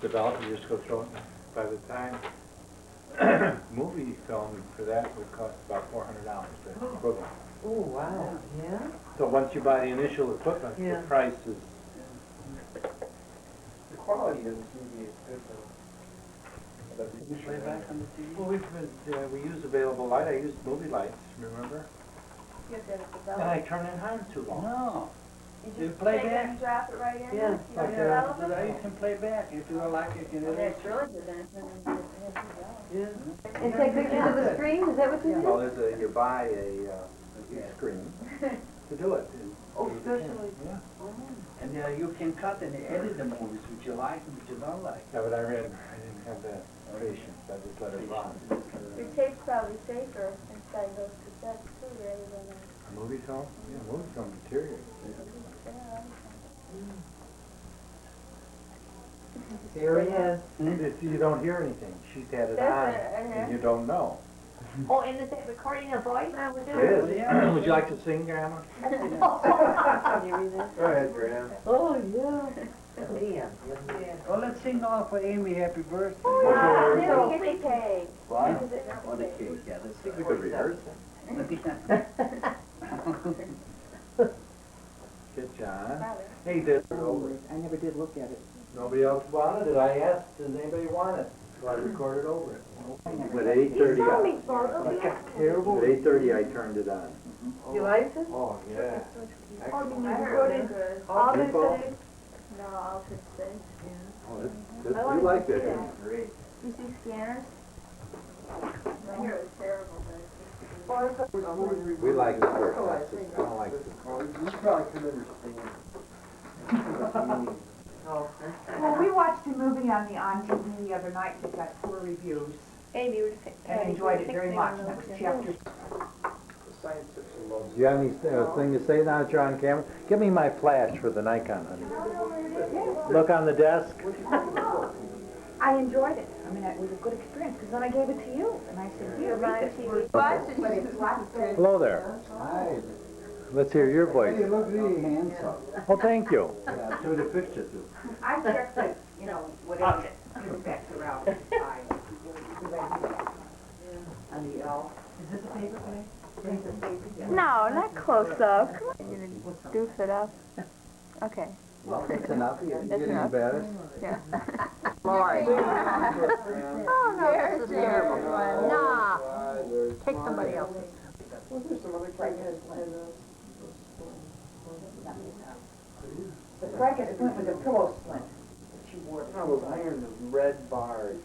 developed, you just go throw it. By the time movie film for that would cost about $400 to equivalent. Oh, wow, yeah? So once you buy the initial equipment, Yeah. the price is. The quality of the TV is good though. Can you play back on the TV? Well, we use available light. I used movie lights, remember? You have to have it And I developed. turn it on too long. No. You You just play take it back? and drop it right in? Yeah. You don't Okay. develop But it? you can play back if you like it. You know. Well, that's really good then, if it has developed. Yeah. And take pictures of the screen, is that what you do? Well, you buy a screen to do it. Oh, especially. Yeah. And you can cut and edit the movies which you like and which you don't like. Yeah, but I didn't have that patience. I just let it run. Your tape's probably safer inside those cassettes too, rather than A movie film? Yeah, movies don't deteriorate. There it is. You don't hear anything. She's had it That's on, it, and you don't know. Oh, and is it recording a voice? It is. Yeah. Would you like to sing, Grandma? Can you read this? Go ahead, Graham. Oh, yeah. Damn. Well, let's sing all for Amy happy birthday. Wow, then we get the cake. What? Is it not Oh, the cake? cake, yeah, that's We could rehearse it. Good, John. Probably. Hey, did I never did look at it. nobody else wanted it? I asked, does anybody want it? So I recorded over it. But at You 8:30, saw me photo. Terrible. at 8:30, I turned it on. You like it? Oh, yeah. Oh, you I mean heard recorded it good. all the Info? things? No, altered stage. Oh, that's, I wanna you like see that, that. don't you? You see scanners? I hear it was terrible, but We like it first. I don't like it. Well, you probably could understand. Well, we watched a movie on TV the other night that got poor reviews, Amy, you and enjoyed it very much, and that was chapter. The science fiction loves. Do you have anything to say now, John Cameron? Give me my flash for the Nikon, honey. Look on the desk. I enjoyed it. I mean, it was a good experience, because then I gave it to you, and I said, here, read this. Watch it. But it's lots of. Hello there. Hi. Let's hear your voice. Hey, look really handsome. Oh, thank you. Yeah, show the picture too. I checked it, you know, whatever, the specs around. On the L. Is this a paper plate? No, not close up. Come on, you're gonna doof it up. Okay. That's enough. You That's getting enough. embarrassed? Yeah. Lord. Oh, no, this is terrible. Nah. Take somebody else. Was there some other criteria? The bracket splint was a pillow splint that she wore. No, those iron, those red bars.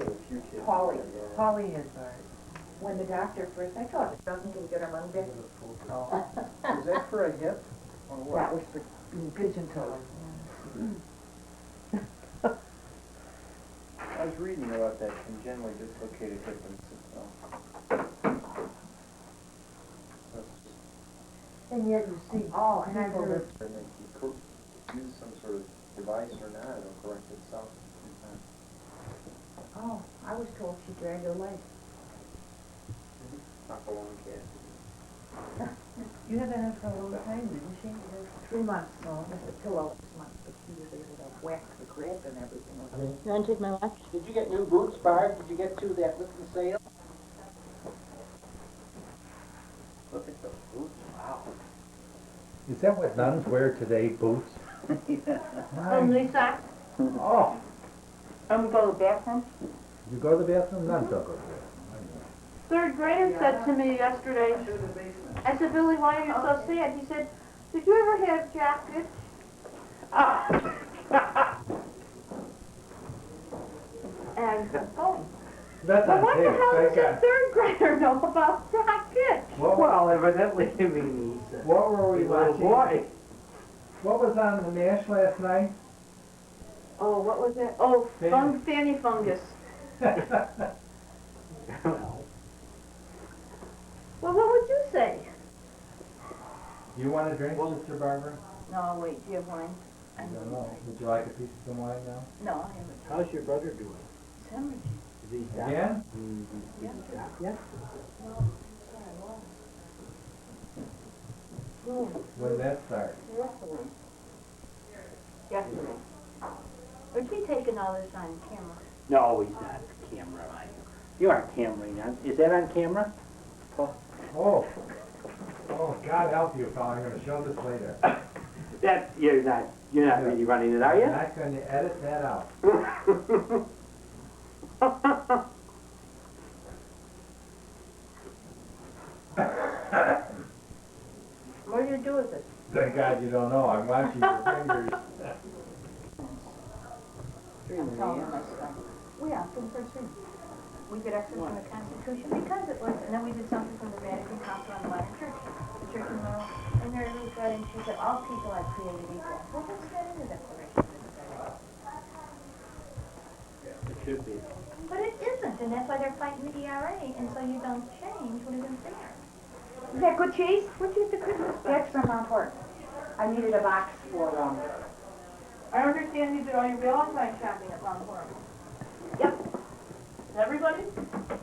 A few kids. Polly. Yeah. Polly is right. When the doctor first, I thought it doesn't get her money back. Is that for a hip or what? That was for being pigeon-toed. I was reading about that congenitally dislocated hip and And yet you see, Oh, and I people heard, that, and then you use some sort of device or not, it'll correct itself. oh, I was told she dragged her leg. Not the long cast. you haven't had for a long time, didn't she? 3 months, so just a pillow 6 months, but she was able to whack the grip and everything. You want to take my watch? Did you get new boots, Barb? Did you get to that little sale? Look at those boots, wow. Is that what nuns wear today, boots? Lisa, Oh, I'm gonna go to the bathroom. you go to the bathroom? Nuns don't go to the bathroom. Third grader said to me yesterday, I said, Billy, why are you so sad? He said, did you ever have jackets? And, oh, That's well, on what the tape. hell does Thank a God. third grader know about jackets? Well, evidently, I mean, he's What were we little watching? boy. What was on the MASH last night? Oh, what was that? Oh, Fanny Fungus. Well, what would you say? You want a drink, Mr. Barber? No, wait, do you have wine? I don't know. Would you like a piece of some wine now? No, I haven't. How's your brother doing? It's hemorrhaging. Is he down? Again? Yeah. Yeah. When did that start? Yesterday. Where's he taking all this on camera? No, he's not camera on. You are cameraing on. Is that on camera? Paul? Oh, God help you, pal, I'm gonna show this later. That, you're not really running it, are I'm you? not gonna edit that out. What do you do with it? Thank God you don't know, I'm watching your fingers. Yeah, for the first reading. We did extras from the Constitution because it was, and then we did something from the Vatican Council on the Modern Church, the Church of the World. And Mary Ruth read and she said, all people are created equal. Well, what's that in the Declaration of Independence? It should be. But it isn't, and that's why they're fighting the ERA, and so you don't change what isn't there. Is that good cheese? What'd you get the Christmas box? That's from Mount Horton. I needed a box for, I understand you did all your Valentine shopping at Mount Horton. Yep. Everybody?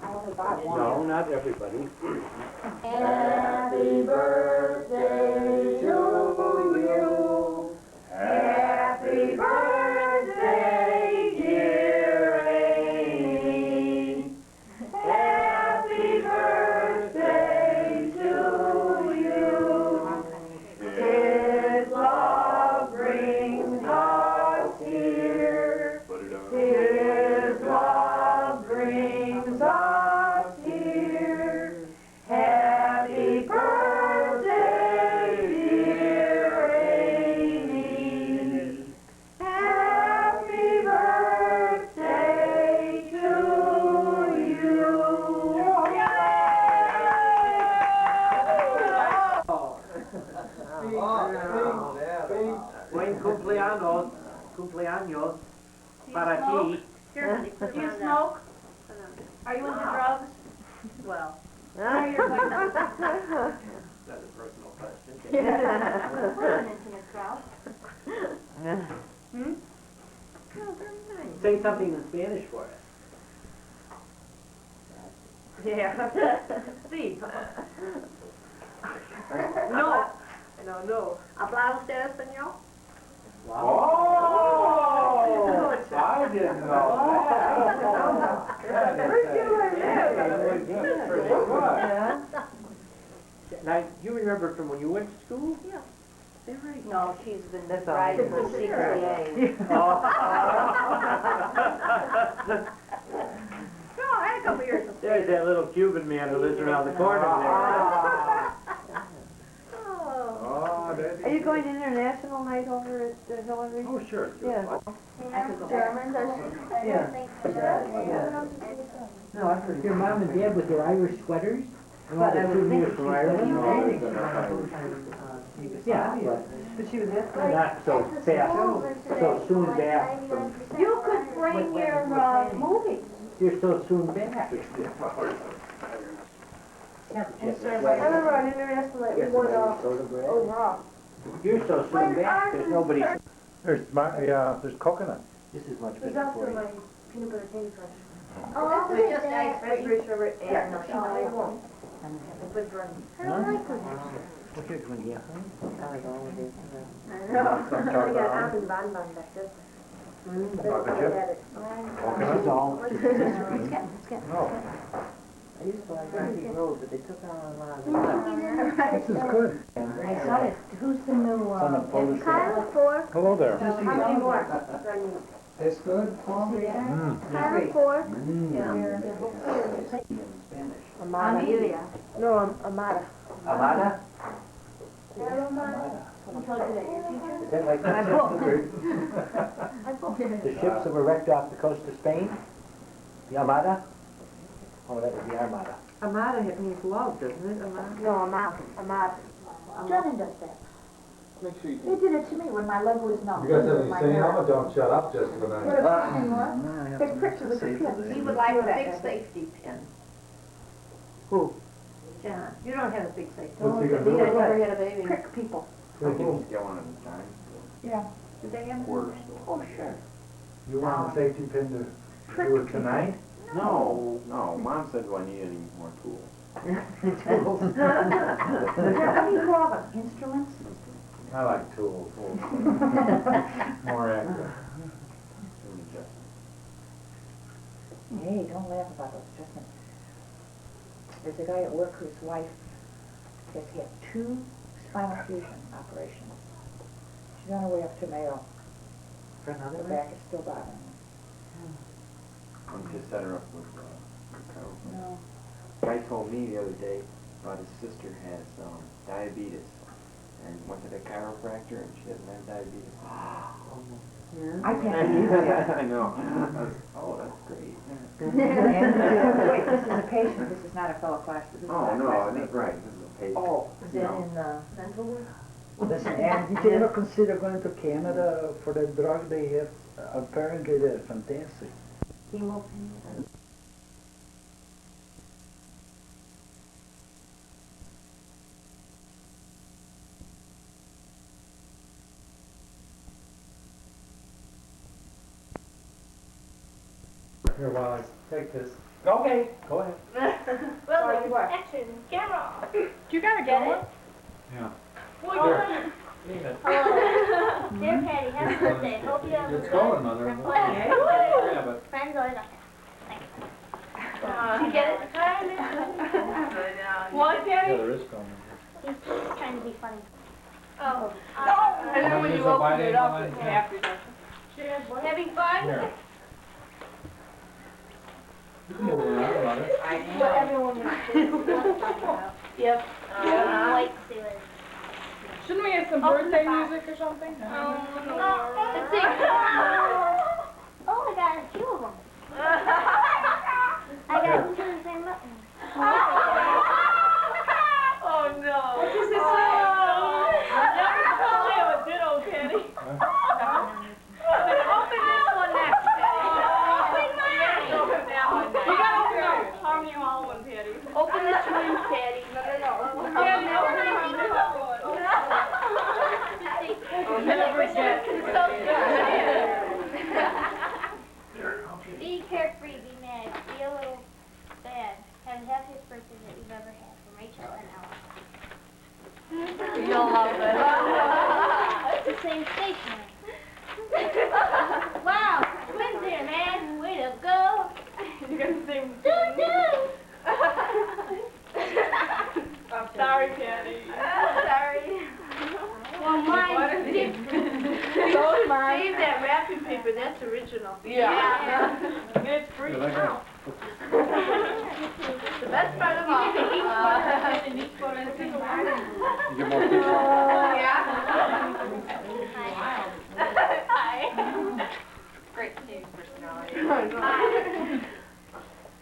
I only bought one. No, not everybody. Happy birthday to you. Happy birthday, dear Amy. Happy birthday to you. His love brings us here. His love brings us here. Happy birthday, dear Amy. Happy birthday to you. Buen cumpleaños. Cumpleaños. Para ti. Here, do you smoke? Are you into drugs? Well. Are you like That's a personal question. We're an intimate crowd. Hmm? No, they're nice. Say something in Spanish for us. Yeah. Sí. No. No. ¿Habla usted español? Oh, I didn't know that. Where'd you learn that? That's pretty good. Now, you remember from when you went to school? Yeah. They're right. No, she's been That's riding all. the CCA. Oh. No, I had a couple years of There's that little Cuban man who lives around the corner there. Oh. Oh, that's. Are you going to international night over at Hillary? Oh, sure. Yeah. German, No, I've heard. Your mom and dad with their Irish sweaters? But I would think from Ireland? Yeah, But she was at. Not so fast, so soon back from, You could bring your movies. you're so soon back. I remember on international night, we won overall. You're so soon back, there's nobody. There's coconut. This is much There's better also for you. my peanut butter candy crush. Oh, It's just ice Ice cream. cream sherbet, yeah, no, she really won't. I With Bernie. don't like them. What you're doing here? I know. Some I sort of got orange. almond bonbon back there. Chocolate chip? This Coconut? is all. Let's get. No. I used to like Rocky Road, but they took out a lot of. This is good. I saw it. Who's the new, Son of Polish. Kyle Fork. Hello there. How many more? It's good. Kyle Mm. Fork. Amada. Amelia. No, Amada. Amada? Who told you that? Your teacher? Is that like I the ships that were wrecked off the coast of Spain? The Armada? Oh, that was the Armada. Amada means love, doesn't it? Amada? No, Amada. Jordan does that. Make sure you They did it to me when my leg was numb. You got something to My say, nerve. Alma? Don't shut up just for What that. a pain, what? They pricked you with a pin. He would like a big safety pin. Who? John, you don't have a big safety. What's he gonna He do? had never had a baby. Prick people. get one at a time. Yeah. Do they have? Worst. Oh, sure. You want a safety pin to do it tonight? No, Mom said, do I need any more tools? What do you call them? Instruments? I like tools. More accurate. Hey, don't laugh about those, trust me. There's a guy at work whose wife has had 2 spinal fusion operations. She's on her way up to Mayo. For another Her one? back is still bothering her. I'm just set her up with chiropractor. No. Guy told me the other day about his sister has diabetes and went to the chiropractor and she doesn't have diabetes. I can't believe that. I know. Oh, that's great. And, wait, this is a patient, this is not a fellow class, this is Oh, not a no, classmate. that's right. This is a patient. Oh, Is that in mental work? Listen, and did you ever consider going to Canada for the drug they have? Apparently they're fantastic. Chemo. Here, while I take this. Okay, go ahead. Well, action, camera. You gotta Get it? Yeah. Here. Leave it. Dear Patty, happy birthday. Hope you have a It's good going, Mother. and Yeah, pleasant but friends always like that. Thanks. You get it? What, yeah, Patty? there is going. He's trying to be funny. Oh. And then when you open it up, it's happy. Having fun? Here. You can move around, Mother. What everyone wants to talk about. Yep. White sailors. Shouldn't we have some Open birthday the box. music or something? Let's see. Oh, I got a few of them. I got 2 of the same buttons. Oh no. What is this? Never tell me a ditto, Patty. Open this one next, Patty. Open mine. Open that one next. You gotta open the Harmony Hall one, Patty. Open this one, Patty. No. Patty, open the Harmony Hall one. Never get it. It's so good. Be carefree, be mad, be a little bad. Have the happiest birthday that you've ever had from Rachel and Ella. You'll love it. It's the same station. Wow, twins here, man. Way to go. You're gonna sing. Doo-doo. I'm sorry, Patty. Sorry. Well, mine. Save that wrapping paper, that's original. Yeah. It's free. But I got- The best part of all. You get more pictures. Hi. Great team personality.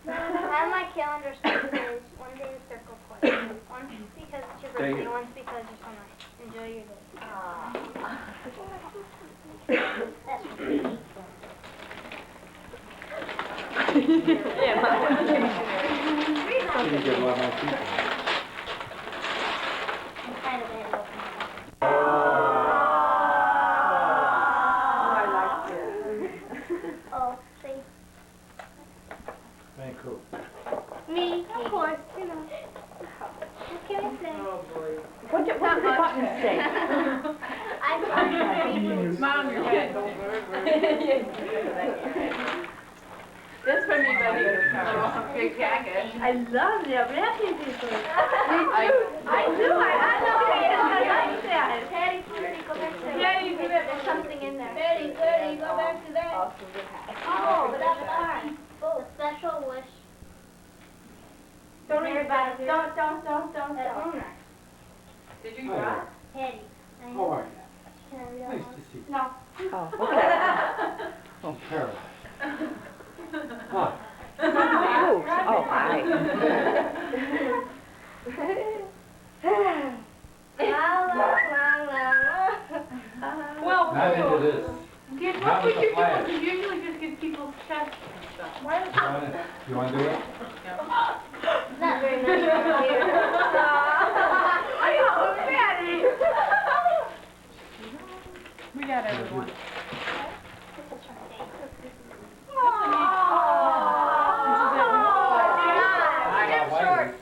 On my calendar spaces, one day circle point. One because it's your Thank birthday, you. one because you're so nice. Enjoy your day. That's what we eat. You can get a lot more people. I'm kind of bad at opening it. Oh, see? Thank you. Me, of course, you know. What can I say? What did the button say? I'm Mom, your head. This for me, buddy. Big package. I love the wrapping paper. I do. I like that. Patty, Patty, go back to that. Patty, do that. There's something in there. Patty, Patty, go back to that. Oh, but that's hard. The special wish. Don't read about it. Don't. Did you draw? Patty. How are you? Can I read Nice out to see you. No. Oh, okay. Oh, Carol. Oh, hi. Well, Not into this. Did Not what we with the should do flag. is usually just get people's chests and stuff. You wanna do it? Not very nice around here. I know, Patty. We got everyone.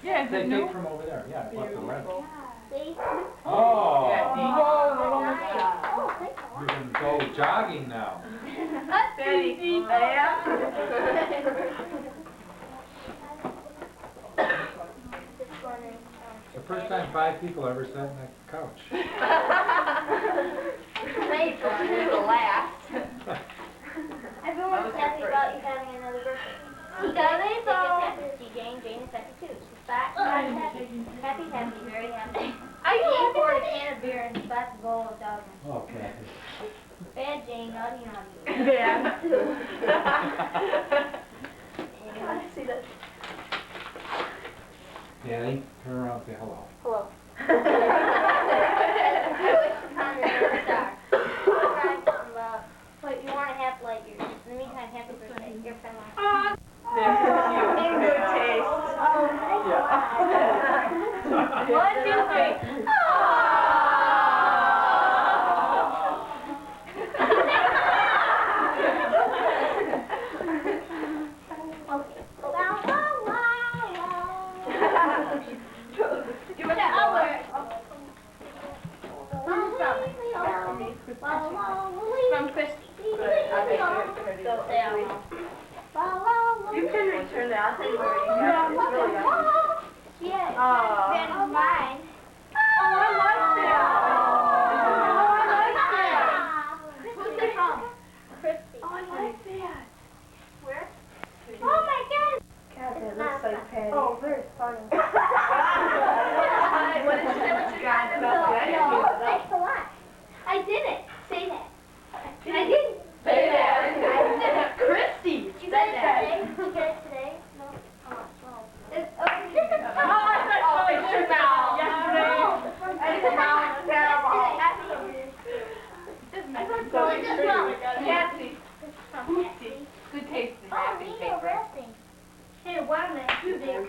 Yeah, They take from over there, yeah, I left the rest. See? Oh, Oh, thank you can go jogging now. Betty. The first time 5 people ever sat on that couch. Maybe the last. Everyone's happy about you having another birthday. He got tickets happy to see Jane. Jane is happy too. Spot, happy, happy, very happy. Jane poured a can of beer and Spot's a bowl of dog milk. Okay. Bad Jane, naughty, naughty. Yeah. I see that. Danny, turn around and say hello. Hello. I wish upon the North Star. But you want to have light years. In the meantime, happy birthday. Your friend. In good taste. Oh, 1, 2, 3. From Christy. You can return that. I'll tell you where you got it. It's really yummy. Yeah, Oh. that is mine. Oh, I like that. Who's it from? Christy. Oh, I like that. Where? Oh my God. God, It's that not looks like fun. Patty. Oh, very funny. What did you say? What you got? No, thanks a lot. I didn't say that. I didn't Say that. Christy. Did you get it today? Did you get it today? No. Oh, no. It's Oh, I thought it should now. Yesterday. And now it's terrible. Patsy. Good taste in wrapping paper. Hey, why am I too big? How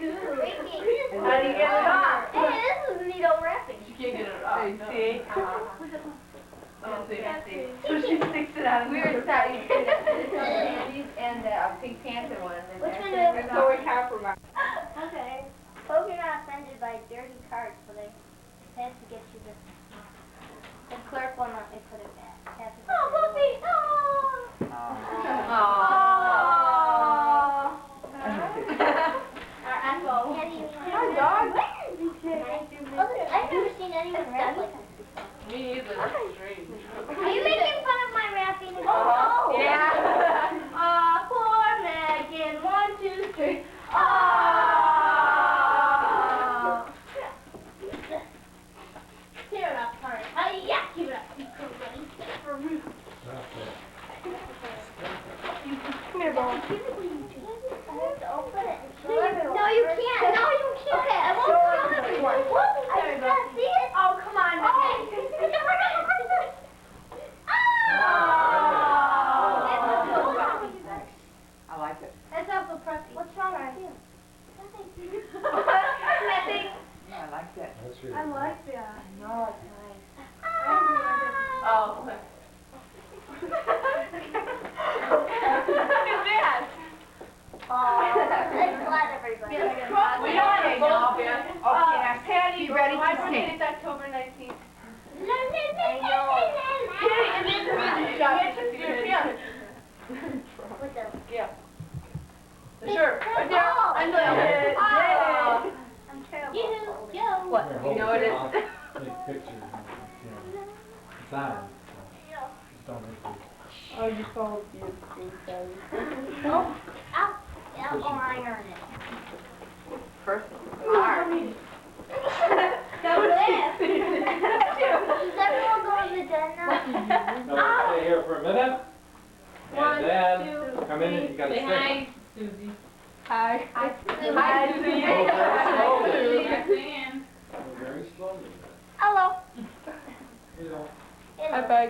do you get it off? Hey, this is neat old wrapping. You can't get it off. See? Oh, see. So she sticks it on. We were deciding between the candies and the Pink Panther one. And Which one do that's- you so we have for my. Okay. Hope you're not offended by dirty cards, but I have to get you this. The clerk will not let me put it back. Oh, Puppy! Oh! Our dog? I've never seen anyone wrap like this before. Me either. That's strange. Are you making fun of my wrapping? Oh, yeah. Poor Megan, 1, 2, 3. Tear it up, hurry. Yeah, keep it up. Keep it up, buddy. Come here, Bo. I have to open it. No, you can't. No, you can't. Okay, I won't show everyone. I can't see it. Oh, come on, Megan. I like it. That's awful crusty. What's wrong with you? Nothing. Yeah, I like that. That's really I like that. No, it's nice. Oh. Look at that. Let's let everybody. We don't have a vote yet. Okay, now Patty, You ready My to birthday sing? is October 19th. I know. Patty, and then the music shop is here. Yeah. With the... Yeah. Sure. Right there. Oh. I know. I'm terrible. You. What? You know what it is? Take pictures and, it's on. Just don't make it. Oh, you told you. Oh, I'll iron it. First, That was it. Is everyone going to the den now? No, stay here for a minute. One, And then, two, come in and you gotta Say sing. hi, Susie. Hi. Hi, Susie. Hi, Susie. Very slowly. Hello. You know. Hi, Bug.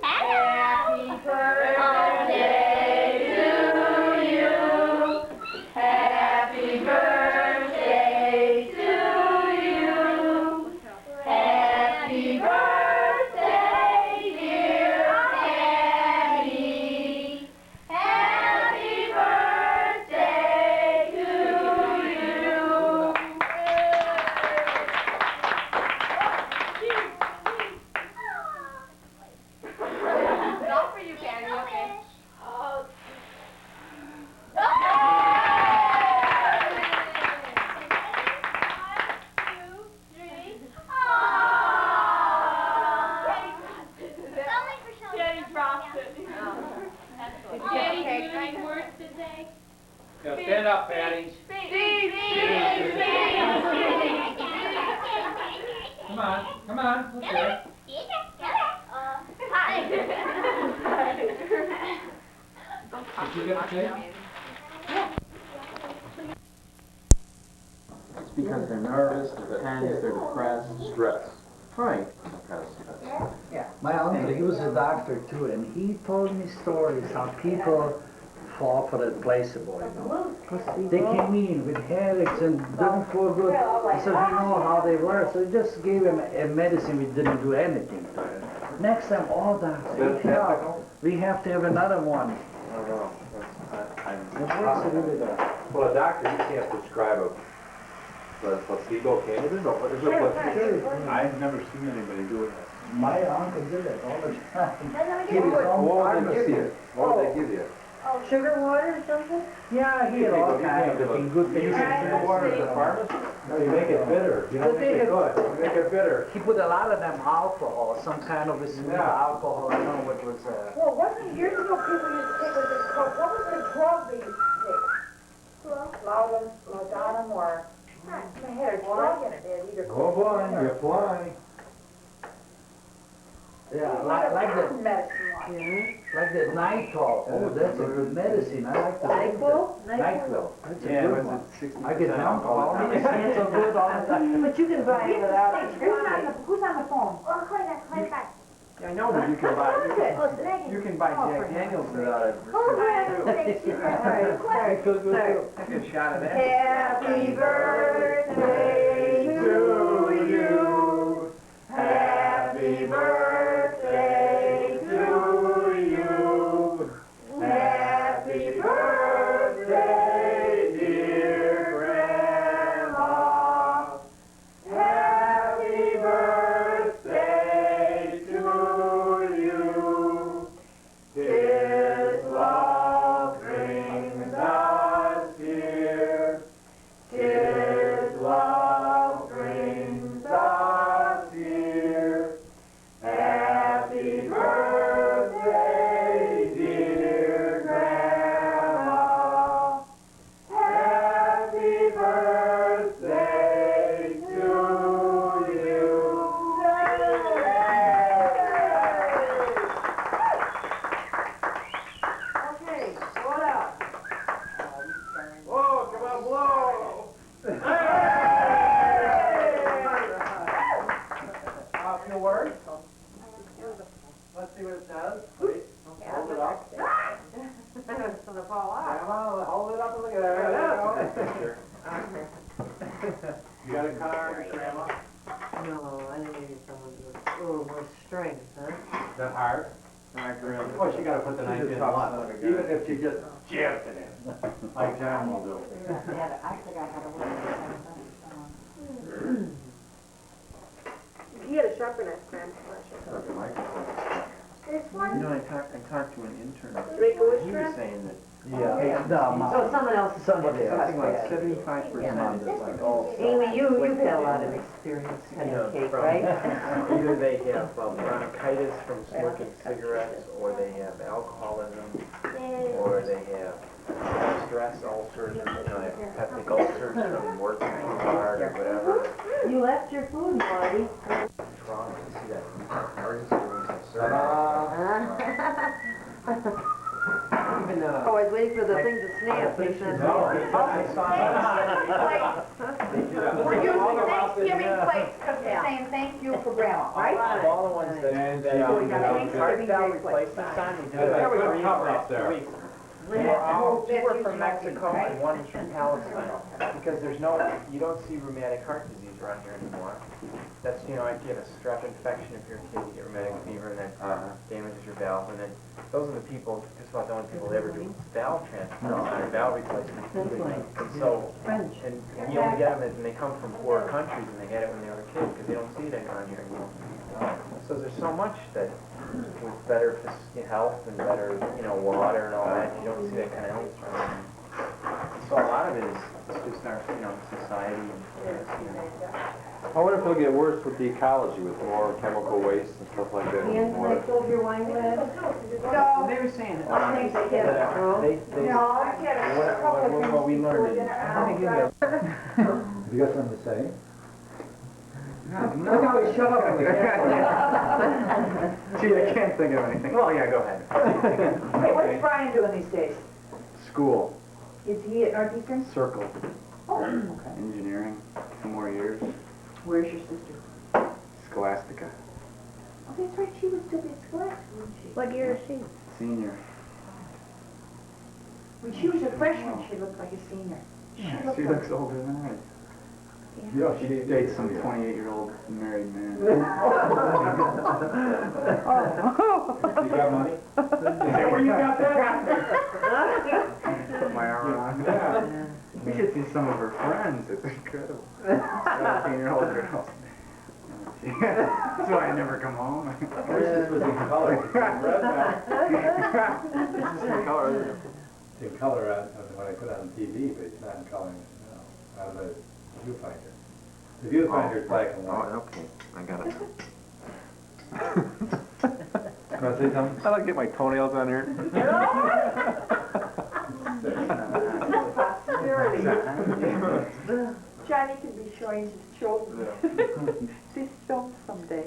Happy birthday to you. Happy birthday to you. Happy birthday, dear Patty. Happy birthday to you. Not for you, Patty. Yeah, stand up, Patty. Come on, let's hear it. Did you get the tape? It's because they're nervous, they're tense, they're depressed. Stress. Right. My uncle, he was a doctor too, and he told me stories how people fall for that placebo, you know. They came in with headaches and didn't feel good. So we know how they were, so we just gave him a medicine, we didn't do anything to him. Next time, oh doctor, we have to have another one. I don't know. It works really well. Well, a doctor, you can't prescribe a placebo, can you? There's no placebo. I've never seen anybody do it. My uncle did it all the time. He What was on would they give pharmacy. you? What would they give you? Sugar water or something? Yeah, he had all kinds of things, good things. Water at the pharmacy? No, you make it bitter. You don't make it good. You make it bitter. He put a lot of them alcohol, some kind of a sweet alcohol, I don't know what was, Well, wasn't years ago people used to take with this coke, what was the drug they used to take? Laudanum or, they had a drug in it, they had either. Go fly, you fly. yeah, like the, Medicine one. like the Nyquil. Oh, that's a good medicine, I like the. NyQuil? Nyquil, that's a Yeah, good was one. it 60% I get alcohol? alcohol, it's so good all the time. But you can buy it without a Who's on the phone? Oh, call you back, call you back. I know, but you can buy, Oh, it's Megan. you can buy Jack Daniels without a Oh, prescription. thank you very much. Take a shot of that. Happy birthday to you. Happy birthday to you. Happy birthday, dear Grandma. Happy birthday to you. His love brings us here. His love brings us here. Happy birthday, dear Grandma. Happy birthday to you. Okay, what up? Whoa, come on, blow! Off your word? Let's see what it says, please. Hold it up. It's gonna fall off. Grandma, hold it up and look at it. You got a car, Grandma? No, I think maybe someone with a little more strength, huh? Is that hard? Oh, she gotta put the knife in once, even if she just jabs it in, like John will do. I forgot how to work it. He had a sharper knife, Graham. This one? I talked to an intern. Make a wish, He was Graham? saying that Yeah, no, So someone else. somebody else. something like 75% is like all. Amy, you've had a lot of experience cutting cake, right? Either they have bronchitis from smoking cigarettes, or they have alcoholism, or they have stress ulcers, or have peptic ulcers from working too hard or whatever. You left your food, Marty. Wrong to see that emergency rooms have surgery. Even Oh, I was waiting for the thing to snap. Make sure it's I saw We're using Thanksgiving plates because we're saying thank you for Grandma, right? all the ones that heartfelt replacements on, we do it every Good 3 cover or up there. 2 weeks. Two were from Mexico and one is from Palestine, because there's no, you don't see rheumatic heart disease around here anymore. That's, I get a strep infection if you're a kid, you get rheumatic fever, and that damages your valve, and then those are the people, just about the only people that ever do valve transplants or valve replacements. And so, and you only get them and they come from poorer countries, and they get it when they were kids, because they don't see it around here anymore. So there's so much that, with better health and better, water and all that, you don't see that kind of illness around here. So a lot of it is just our, society and, I wonder if it'll get worse with the ecology, with more chemical waste and stuff like that. in the Ian, water. can I fill your wine glass? Well, they were saying that. I think they get it. No, I get it. What we learned is, let me give you Have you got something to say? Look how he shut up on the camera. Gee, I can't think of anything. Well, yeah, go ahead. Hey, what's Brian doing these days? School, Is he at Northeastern? circle, Oh, okay. engineering, 2 more years, Where's your sister? Scholastica, Oh, that's right, she was still at Scholastic, wasn't she? What year is she? senior. When she was a freshman, she looked like a senior. She looks older than I. Yeah, she Dates some 28-year-old married man. You got money? Where you got that? Put my arm around. Yeah. You should see some of her friends. It's incredible. 17-year-old girls. That's why I never come home. I wish this was in color. It's in red now. This is in color, isn't it? It's in color when I put it on TV, but it's not in color now. On the viewfinder. The viewfinder is black and white. Oh, okay, I got it. Want to say something? I like to get my toenails on here. Johnny can be showing his children. These films someday.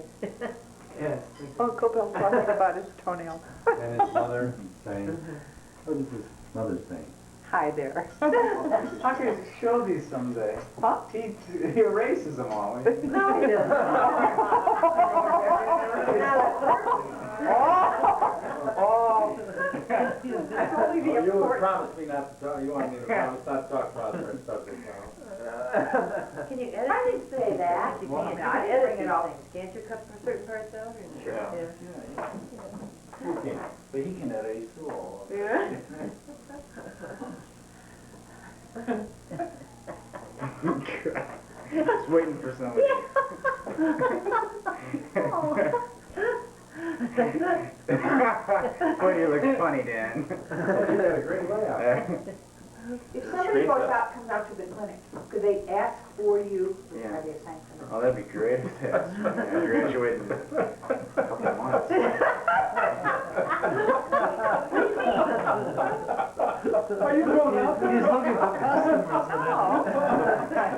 Yes. Uncle Bill talking about his toenails. And his mother saying, what is his mother saying? Hi there. I could show these someday. Huh? He erases them all. No, he doesn't. Oh. That's only the You would important. promise me not to talk, you want me to promise not to talk about certain subjects, Can you edit? I didn't say that. You Well, can't, I you didn't can bring edit it up. these things. Can't you cut certain parts out? Or- Yeah. huh? But he can edit his school. Yeah. Just waiting for somebody. Boy, you look funny, Dan. You had a great layout. If somebody comes out to the clinic, could they ask for you? Yeah. Are they assigned for them? Oh, that'd be great if that's, I graduated in a couple of months. Are you going out there? He's looking for customers.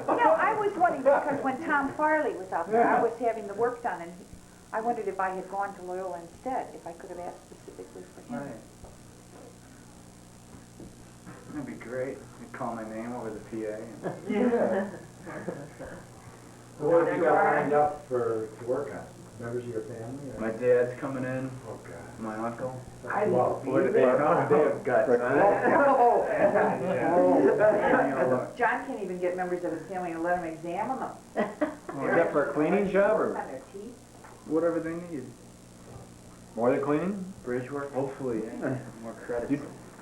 No, I was wondering, because when Tom Farley was out there, I was having the work done, and I wondered if I had gone to Loyola instead, if I could have asked specifically for him. Right. That'd be great. You'd call my name over the PA. Yeah. What have you got lined up to work on? Members of your family? or- My dad's coming in, Oh, God. my uncle. Well, Boy, do they have guts, Oh. huh? John can't even get members of his family to let him examine them. Is that for a cleaning job or On their teeth. Whatever they need. more than cleaning? Bridge work? Hopefully, yeah. More credits.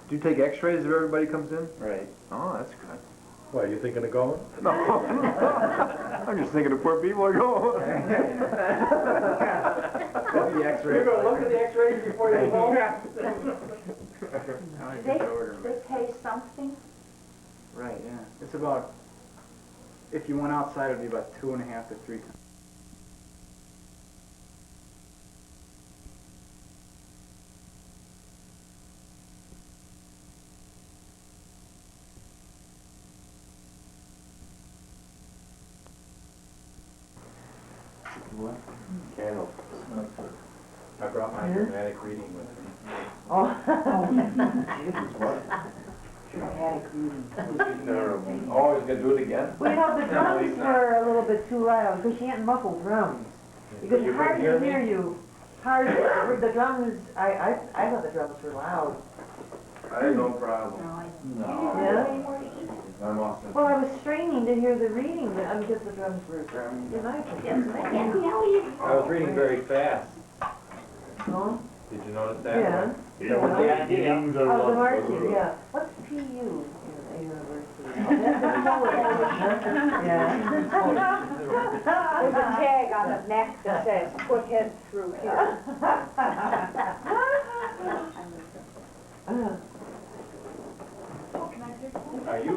Do you take x-rays if everybody comes in? Right. Oh, that's good. What, are you thinking of going? No. I'm just thinking of poor people are going. The x-ray. You're gonna look at the x-rays before you go? I Do can order 'em. they pay something? Right, yeah. It's about, if you went outside, it'd be about 2.5 to 3 times. What? Candles. I brought my dramatic reading with me. Dramatic reading. Oh, he's gonna do it again? Well, you know, the drums were a little bit too loud, because you can't muffle drums. You could couldn't hardly hear me? hear you. Hardly. The drums, I thought the drums were loud. I had no problem. Yeah? I'm awesome. Well, I was straining to hear the reading, but because the drums were, in my opinion. I was reading very fast. Oh, Did you notice that? yeah. Yeah. Oh, the marching, yeah. What's PU in a university? Yeah. There's a tag on the neck that says, put head through here. Are you,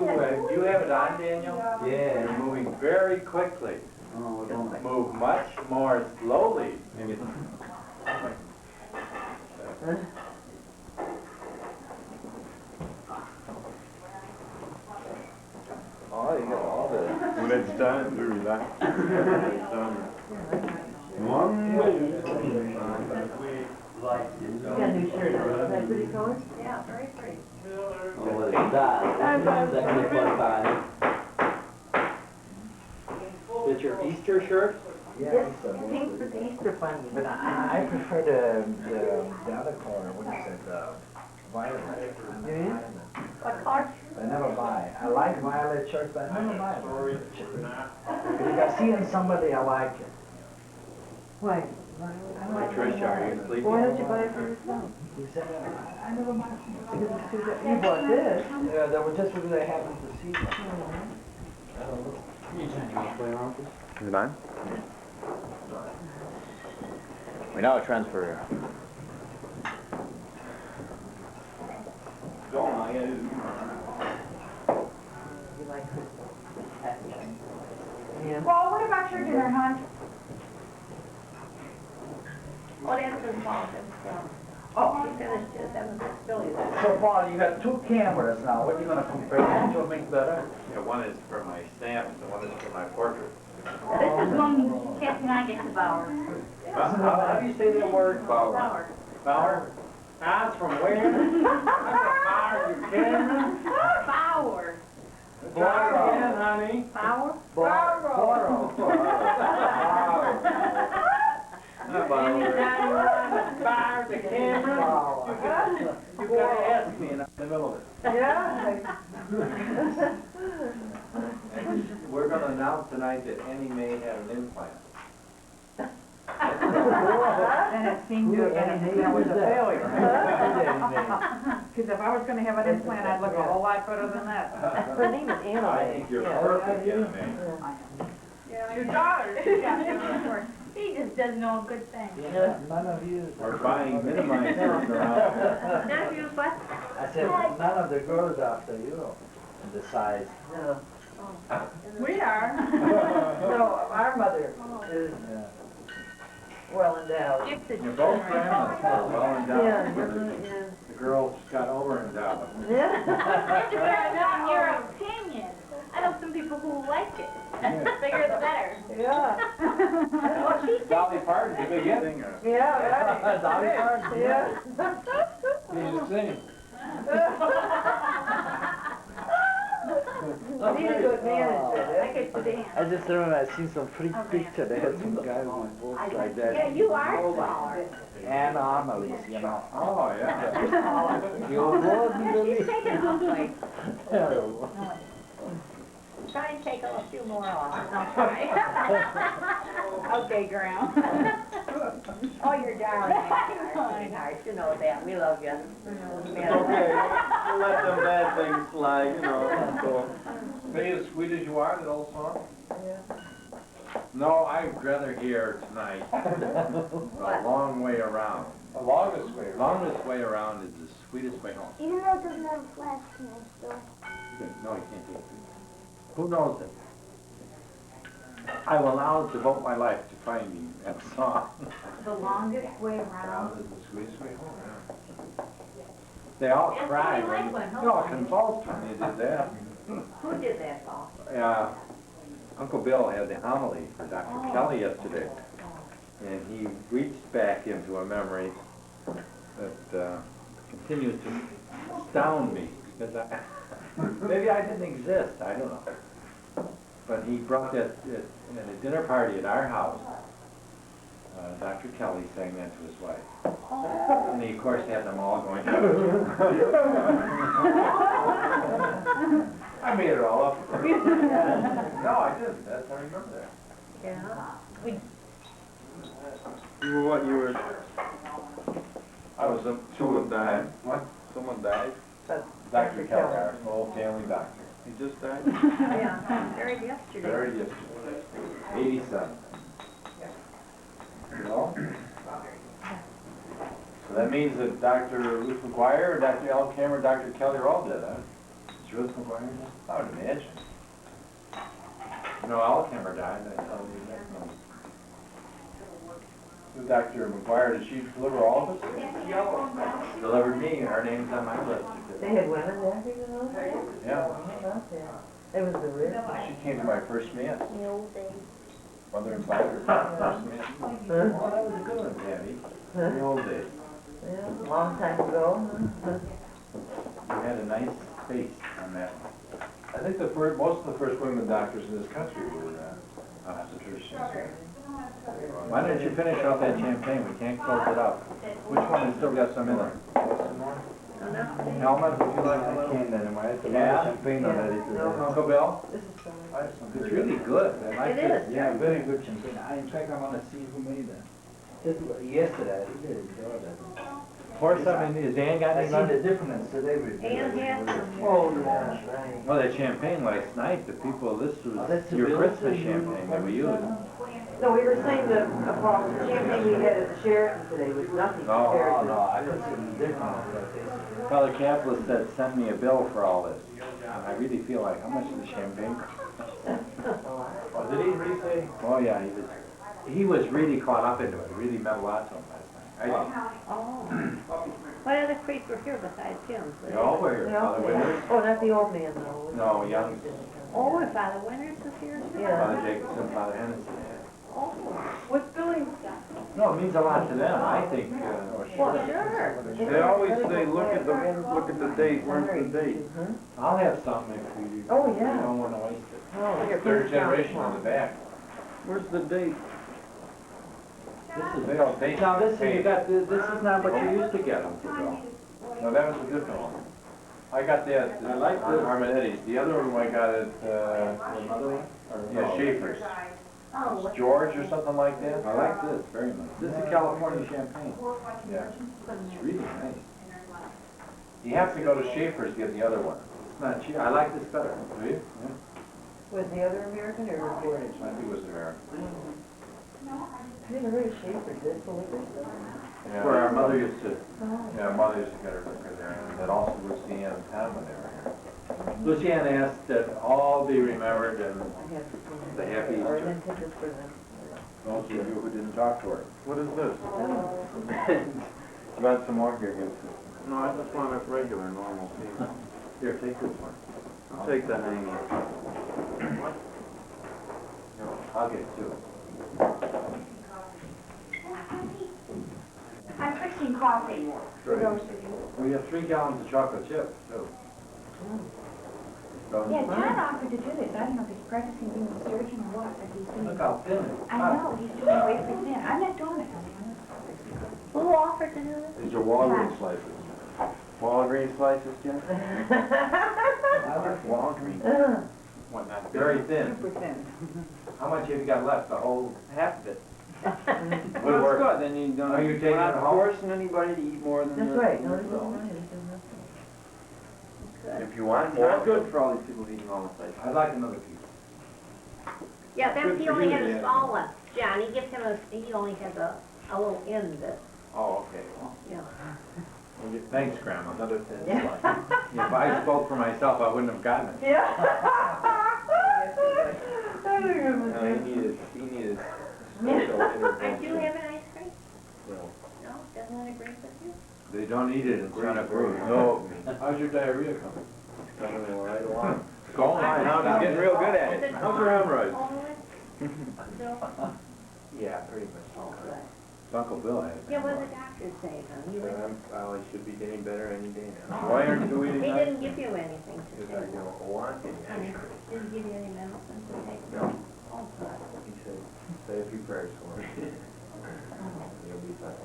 do you have it on, Daniel? Yeah. You're moving very quickly. Oh, we're going move much more slowly. Maybe. Oh, you got all the. When it's done, we relax. When it's done. One way. You got a new shirt, isn't that pretty color? Yeah, very pretty. Oh, what is that? That can look fine. Is your Easter shirt? Yeah, Pink for the Easter bunny. but I prefer the other color, what is it, violet. What color? I never buy. I like violet shirts, but I never buy it. If I see in somebody, I like it. Why? Tricia, are you sleeping? Why don't you buy it for yourself? He said, I never buy it. Because it's too good. You bought this. Yeah, that was just because I happened to see them. I don't know. Is it on? We now transfer. You like crystal. Yeah. Paul, what about your dinner, hon? Oh, that's his fault, oh, he finished his, that was Billy. So Paul, you got two cameras now. What are you gonna compare? Which one makes better? Yeah, one is for my stamps and one is for my portrait. This is when Kathy and I get to Bauer. How do you say that word? Bauer. Bauer? Odds from where? Bauer, you kidding? Bauer. Bauer again, honey. Bauer? Borrow. Anytime you want to fire the camera, you gotta ask me and I'm in the middle of it. Yeah. We're gonna announce tonight that Annie Mae had an implant. And it seemed to have been, that was a failure. Because if I was gonna have an implant, I'd look a whole lot better than that. Her name is Anna. I think you're perfect, Annie Mae. Your daughter, she got it. He just doesn't know a good thing. None of you. We're buying minimizers around. None of you what? I said, none of the girls after you, the size. No. We are. No, our mother is Yeah. well endowed. Gifted. You're both grandmas, well endowed. Yeah. The girls got over endowed. It depends on your opinion. I know some people who like it. Bigger the better. Yeah. Well, she Dolly Parton's a big thing. Yeah, right. Dolly Parton. Yeah. You sing. She's a good manager. I get to dance. I just remember I seen some freak picture, they had some guys on boats like that. Yeah, you are smaller. And Annalise, you know. Oh, yeah. You wouldn't believe. She's taking off like, Terrible. try and take a few more off. I'll try. Okay, Graham. Oh, you're darling. Sweetheart, you know that. We love you. Okay, we'll let them bad things slide, you know. Be as sweet as you are, that old song? No, I'd rather hear tonight, A Long Way Around. The longest way. Longest way around is the sweetest way home. Even though it doesn't have a flash next door. No, you can't take it. Who knows it? I will now devote my life to finding that song. The longest way around. Around is the sweetest way home, yeah. They all That's cried. what I like one, They all convulsed when they did that. Who did that, Paul? Uncle Bill had the homily for Dr. Kelly yesterday, and he reached back into a memory that continues to astound me, because maybe I didn't exist, I don't know. But he brought that at a dinner party at our house. Dr. Kelly sang that to his wife. And he, of course, had them all going. I made it all up. No, I didn't. I remember that. Yeah. You were what, you were? I was Someone died. What? Someone died? Dr. Kelly, our old family doctor. He just died? Yeah, buried yesterday. Buried yesterday. 87. You know? So that means that Dr. Ruth McGuire, Dr. Al Cameron, Dr. Kelly are all dead, huh? Is Ruth McGuire dead? I would imagine. You know, Al Cameron died, I tell you that. Dr. McGuire, did she deliver all of us? Delivered me, her name's on my list. They had women there, you know? Yeah, Not that. It was the rich. she came to my first mass, In the old days. mother and father, first mass. Oh, that was a good one, Patty, in the old days. Yeah, long time ago. You had a nice face on that one. I think most of the first women doctors in this country were obstetricians. Why don't you finish off that champagne? We can't close it up. Which one has still got some in there? Helmet, would you like a little? Yeah. Champagne already. Uncle Bill? It's really good. I like It this. is. Yeah, very good champagne. In fact, I wanna see who made that. Yesterday, I did enjoy that. Pour some in, is Dan got I any see left? the difference today with. And had some. Oh, yeah, right. Well, that champagne last night, the people, this Oh, was that's the your bill? Christmas champagne that we used. No, we were saying the champagne we had at the Sheraton today was nothing No, compared to. No, I don't see the difference. Father Kaplan said, send me a bill for all this. And I really feel like, how much did the champagne cost? Oh, did he really say? Oh, yeah, he was really caught up into it, it really meant a lot to him last night. I think. Oh. What other priests were here besides him? They all were here, Father Winters. Oh, not the old man though. No, young. Oh, and Father Winters was here too? Yeah. Father Jacobson, Father Hennessy. Oh, What's Billy? No, it means a lot to them, I think. well, sure. They always say, look at the date, where's the date? I'll have something if you Oh, yeah. don't want to waste it. Oh, here, Third put it down. generation on the back. Where's the date? This is, now this is, you got, this is not what you used to get them, Bill. No, that was a different one. I got that, I like the Armanetti's. The other one I got at, yeah, Schaefer's. Oh, George or something like that. I like this very much. This is California champagne. Yeah, it's really nice. You have to go to Schaefer's to get the other one. It's not cheap. I like this better. Do you? Yeah. Was the other American or British? I think it was American. I never heard of Schaefer, did the liquor store? Yeah. Where our mother used to, Oh. yeah, our mother used to get her liquor there, and that also Lucianne and Tom when they were here. Lucianne asked that all be remembered and I have to. The happy Or Easter. then tickets for them. those of you who didn't talk to her. What is this? You want some more? Here, give it to me. No, I just want a regular, normal tea. Here, take this one. I'll take the hanging. I'll get two. I'm fixing coffee. We have 3 gallons of chocolate chip, too. So, Yeah, John offered to do this. I don't know if he's practicing being a surgeon or what, but he's doing look it. how thin it is. I know, he's doing way for thin. I'm not doing it. Who offered to do this? These are Walgreens slices. Walgreens slices, Jim? I like Walgreens. Whatnot, very thin. Super thin. How much have you got left? The whole half of it? Well, that's good, then you don't, Are you you're taking not it home? forcing anybody to eat more than That's they're. right, no, there's no money, there's nothing. If you want more. It's good for all these people eating all the slices. I'd like another piece. Yeah, Good that's, he for only you, has a Dan. small one. John, he gives him he only has a little end that, Oh, okay. Well, yeah. thanks, Grandma. Another thin Yeah. slice. If I spoke for myself, I wouldn't have gotten it. Yeah. No, he needed special I intervention. do have an ice cream? No. No, doesn't it agree with you? They don't eat it in Santa Cruz. No. How's your diarrhea coming? Coming right along. It's going Now on. he's getting real good at Is it. How's your hemorrhoids? No. Yeah, pretty much. Oh, good. Uncle Bill had it. Yeah, what did the doctor say, huh? You were- Well, he should be getting better any day now. Why aren't you eating He that? didn't give you anything to Because I take. don't want any Honey, ice cream. didn't give you any medicine to take? No. Oh, good. He said, say a few prayers for me. You'll be fine.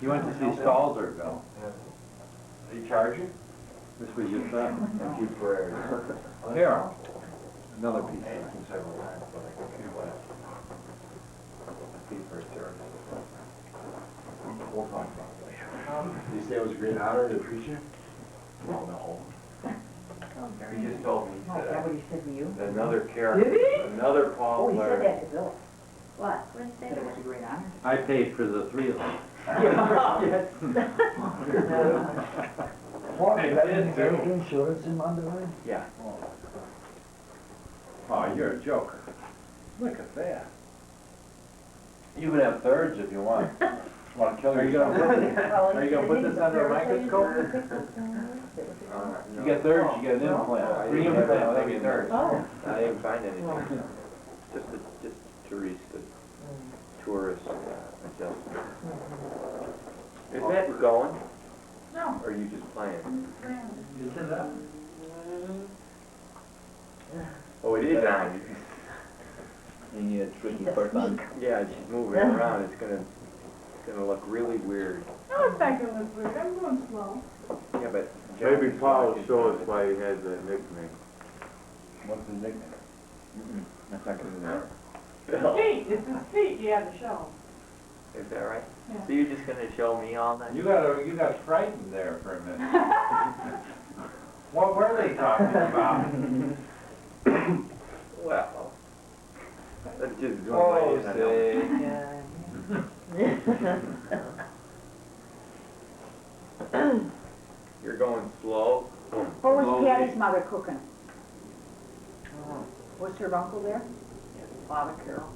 You went to see Stalzer, Bill. Did he charge you? This was your son. A few prayers. Here, another piece. I asked him several times, but I got a few left. A few for service. We'll talk about it later. Did you say it was a great honor to preach you? Well, no. Oh, very He nice. just told me, he Oh, is that said, what he said to you? another character, Did he? another Oh, Paul he said Blair. that to Bill. What? What did he Said it say? was a great honor. I paid for the 3 of them. What, I you have did any too. insurance in Monterey? Yeah. Oh, you're a joker. Look at that. You can have thirds if you want. Want to kill Are you gonna yourself? put are you gonna put this under a microscope? You get thirds, you get an implant. Three implants, maybe thirds. I didn't find anything. Just tourist, tourist adjustment. Is that going? No. Or are you just playing? Is it up? Oh, it is on. You need a tricky She's a part on. sneak. Yeah, she's moving around. It's gonna look really weird. No, it's not gonna look weird, I'm going slow. Yeah, but. Maybe Paul will show us why he has that nickname. What's the nickname? That's not gonna matter. Feet, it's his feet you have to show. Is that right? Yeah. So you're just gonna show me all that? You got frightened there for a minute. What were they talking about? Well, that's just Oh, going right in. You're going slow. What was Patty's mother cooking? Was her uncle there? Bob and Carol.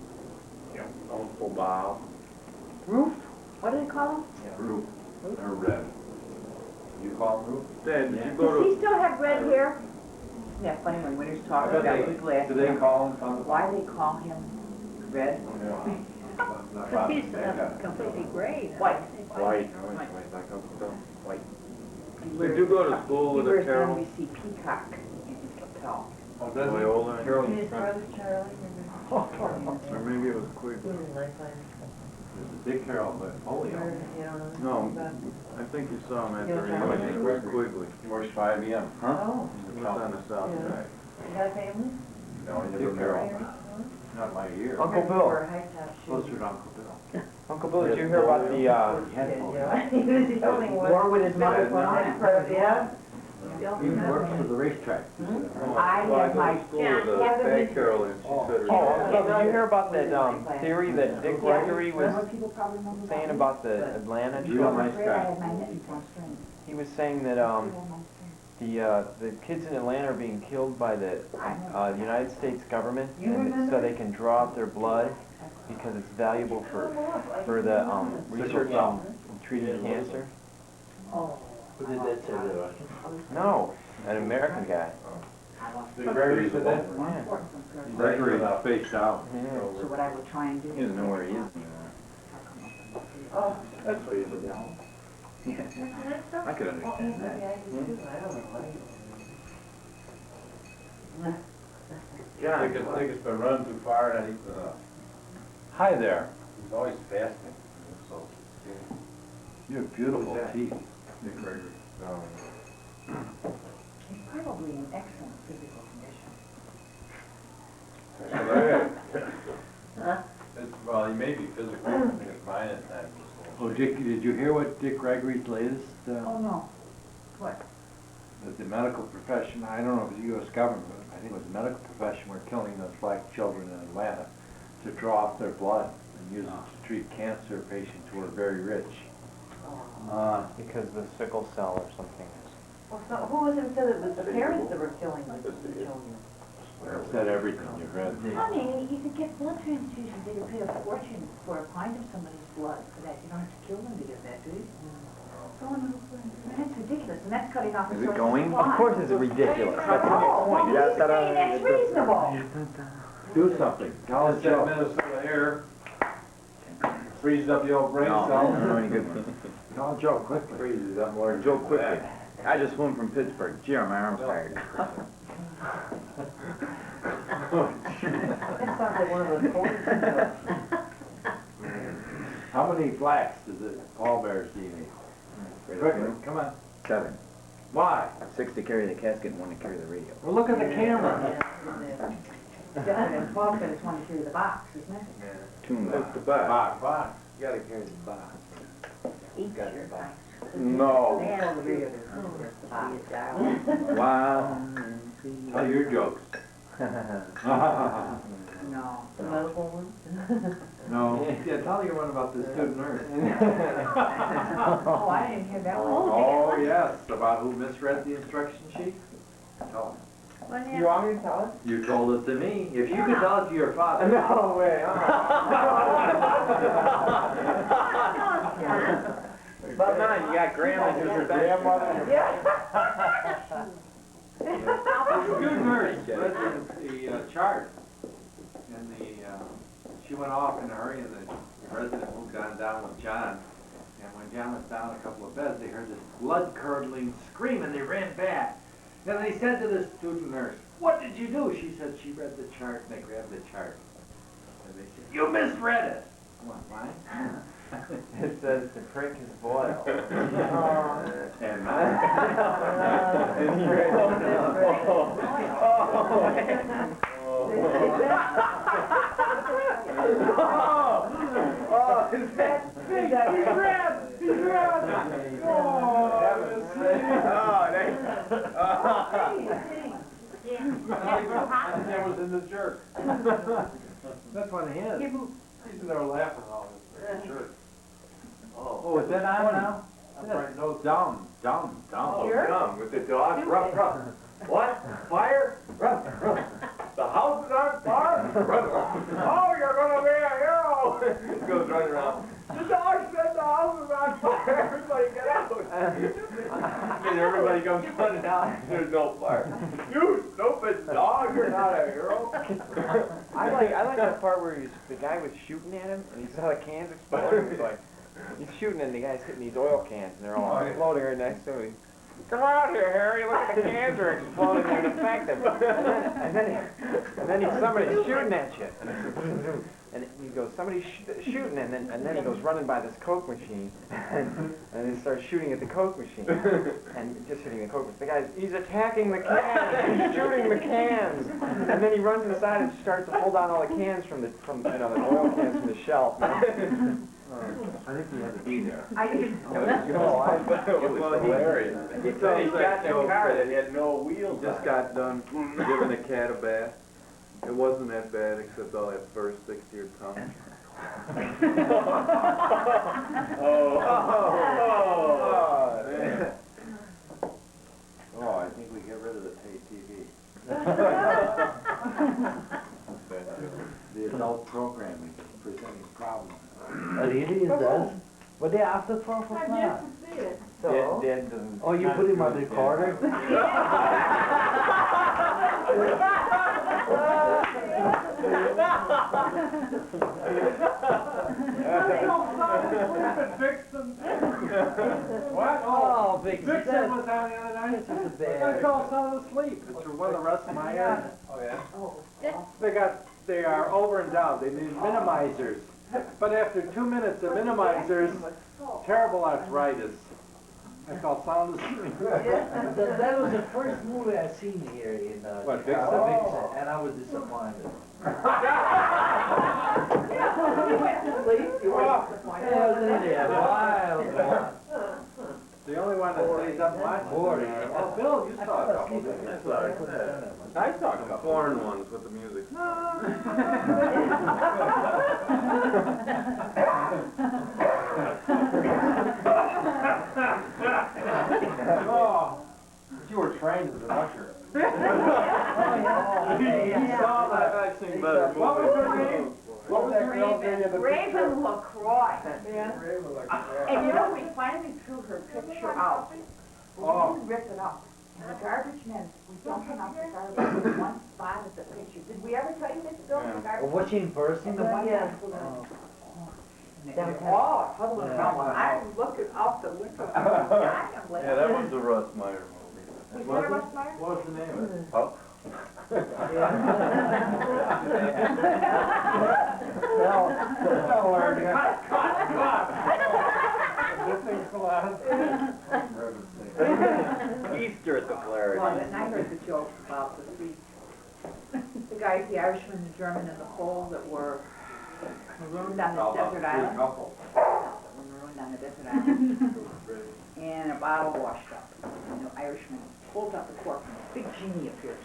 Uncle Bob. Roof? What do they call him? Roof, or red. You call him Roof? Dad, did you Does go he to, still have red hair? Yeah, funny when he's talking about the glass. Do they call him something? Why they call him red? Because he's completely gray. White. White, like Uncle Bill. White. did you go to school He with a wears the Carol? NBC Peacock in his lapel. Oh, does he? Loyola? Carol's His friend. brother Charlie. Or maybe it was Quigley. There's a big Carol, but polio. No, I think you saw him after he Yeah. went to Quigley. He works for IBM. Huh? Oh, He was on the south Yeah. side. you got a family? No, he never married. Not my year. Uncle Bill. Or high top shoes. Closer to Uncle Bill. Uncle Bill, did you hear about the, Yeah, he was the only one. Or with his mother put on it. Yeah. He works for the racetrack. I Well, I have go my, to school with a fat Carol and she said her Oh, dad. did you hear about that, theory that Dick Gregory was Remember people probably remember saying that? about the Atlanta Real children? nice I guy. had my mittens on string. He was saying that, the kids in Atlanta are being killed by the United States government, and so they can draw out their blood because it's valuable for the research on treating cancer. Who did that say that? No, an American guy. Did Gregory said that? Yeah. Gregory spaced out. So what I would try and do. He doesn't know where he is anymore. That's what he said. Yeah. I could understand that. I think it's been running too far and he's, hi there. He's always fasting. So, you have beautiful teeth, Dick Gregory. He's probably in excellent physical condition. Well, he may be physical, because mine at times is a Oh, little. Dick, did you hear what Dick Gregory's latest, Oh, no. What? that the medical profession, I don't know if it's the U.S. government, but I think it was the medical profession were killing those black children in Atlanta to draw off their blood and use it to treat cancer patients who are very rich. Because the sickle cell or something. Well, so who was it that said it was the parents that were killing the children? Said everything you read. Honey, you could get blood transfusions. They could pay a fortune for a pint of somebody's blood for that. You don't have to kill them to get that, do you? That's ridiculous, and that's cutting off the Is it source going? of supply. Of course it's ridiculous. That's the Oh, point. well, he's saying that's reasonable. Do something. Tell us How's that Joe. Minnesota air? Freezes up the old brain No, I cells? don't know any good thing. Call Joe quickly. Freezes up more. Joe, quickly. I just flew in from Pittsburgh. Gee, my arm's tired. That sounds like one of those forties. How many blacks does it, pallbearers do you need? Quickly, come on. 7. Why? 6 to carry the casket and 1 to carry the radio. Well, look at the camera. Yeah, and 12 minutes want to carry the box, isn't it? Tune That's the back. Box. You gotta carry the box. Each your box. No. And the radio, there's the box. Wow. Tell your jokes. No. The medical one? No. Yeah, tell your one about the student nurse. Oh, I didn't hear that one. Oh, yes, about who misread the instruction sheet? Tell You want me to tell it? You told it to me. If you could tell it to your father. No way. But man, you got grandma, your grandmother. Good nurse read the chart, and she went off in a hurry, and the resident moved on down with John. And when John was down a couple of beds, they heard this blood-curdling scream, and they ran back. And they said to the student nurse, "What did you do?" She said she read the chart, and they grabbed the chart. And they said, "You misread it." I went, "Why?" It says the prick is boiled. And And he read That was in the jerk. That's one of his. He's in there laughing all this. Jerk. Oh, is that on now? Right, no, dumb. Dumb with the dog. Ruff, ruff. What? Fire? Ruff, ruff. The house is on fire? Ruff, ruff. Oh, you're gonna be a hero! He goes running around. The dog said the house is on fire. Everybody get out. And everybody comes running out. There's no fire. You stupid dog! You're not a hero. I like that part where the guy was shooting at him and he saw the cans exploding. He's like, he's shooting and the guy's hitting these oil cans and they're all exploding right next to him. Come out here, Harry! Look at the cans are exploding. They're ineffective. And then somebody's shooting at you. And he goes, somebody's shooting, and then he goes running by this Coke machine, and he starts shooting at the Coke machine, and just hitting the Coke machine. The guy's, he's attacking the cans, he's shooting the cans, and then he runs inside and starts to pull down all the cans from the oil cans from the shelf. I think he had to be there. It was hilarious. He got in a car that had no wheels. Just got done giving a cat a bath. It wasn't that bad except all that first 6-year tongue. Oh, I think we get rid of the pay TV. The adult programming is presenting problems. Really, it does? But they're after 12 o'clock. I've yet to see it. Dad doesn't. Oh, you put him on the recorder? What? Oh, big Vixen was on the other night. This is a I bad. fell sound asleep. It's one of the rest of my area. Oh, yeah? They are over and down. They need minimizers. But after 2 minutes of minimizers, terrible arthritis. I fell sound asleep. That was the first movie I seen here in What, Chicago, Vixen? Vixen, and I was disappointed. You went to sleep, you were disappointed. Yeah, wild one. The only one that stays up watching. Boring. Oh, Bill, you saw a couple, didn't you? I saw a couple. Foreign ones with the music. Oh, you were trained as an usher. He saw that. I sing better movies. What was her name? What was that girl's name in the Raven picture? LaCroix. Raven LaCroix. And you know, we finally threw her picture out. We didn't rip it up. And the garbage men, we dumped it out the garbage in one spot of the picture. Did we ever tell you this, Bill? The garbage? Was she in person? The one Yeah. Oh, totally wrong. I'm looking up the list of. Yeah, that was the Russ Meyer movie. Was that a Russ Meyer? What was the name of it? Oh. Easter at the Flaherty. Well, and I heard the joke about the guys, the Irishman, the German, and the Pole that were marooned on this desert island. Marooned on the desert island. And a bottle washed up. And the Irishman pulls out the cork and a big genie appears.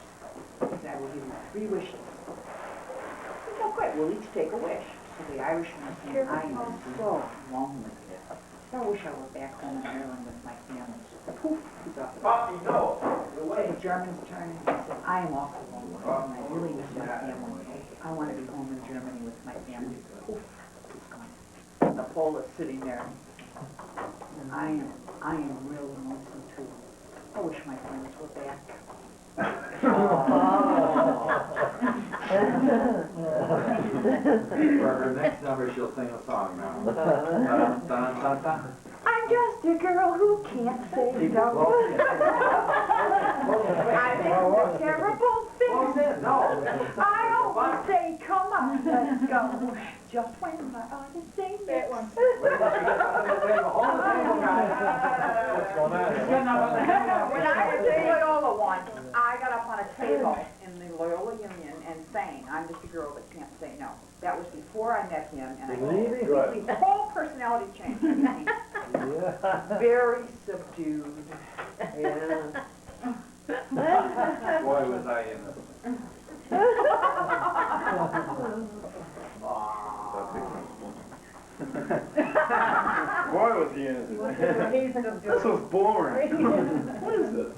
He said, I will give you 3 wishes. He said, oh, great, we'll each take a wish. So the Irishman said, I am so lonely. I wish I were back home in Ireland with my family. Poof, he's off the Poppy, no. the German's turn, and he said, I am awful lonely, and I really miss my family. I want to be home in Germany with my family. Oof, he's gone. The pole is sitting there. And I am really lonesome too. I wish my friends were back. For her next number, she'll sing a song now. I'm just a girl who can't say no. I make terrible things. I always say, come on, let's go. Just when I ought to say yes. When I was in Loyola once, I got up on a table in the Loyola Union and sang, I'm just a girl that can't say no. That was before I met him, and I completely, the whole personality changed. Very subdued. Yeah. Boy, was I innocent. Boy, was he innocent. This was boring. What is this?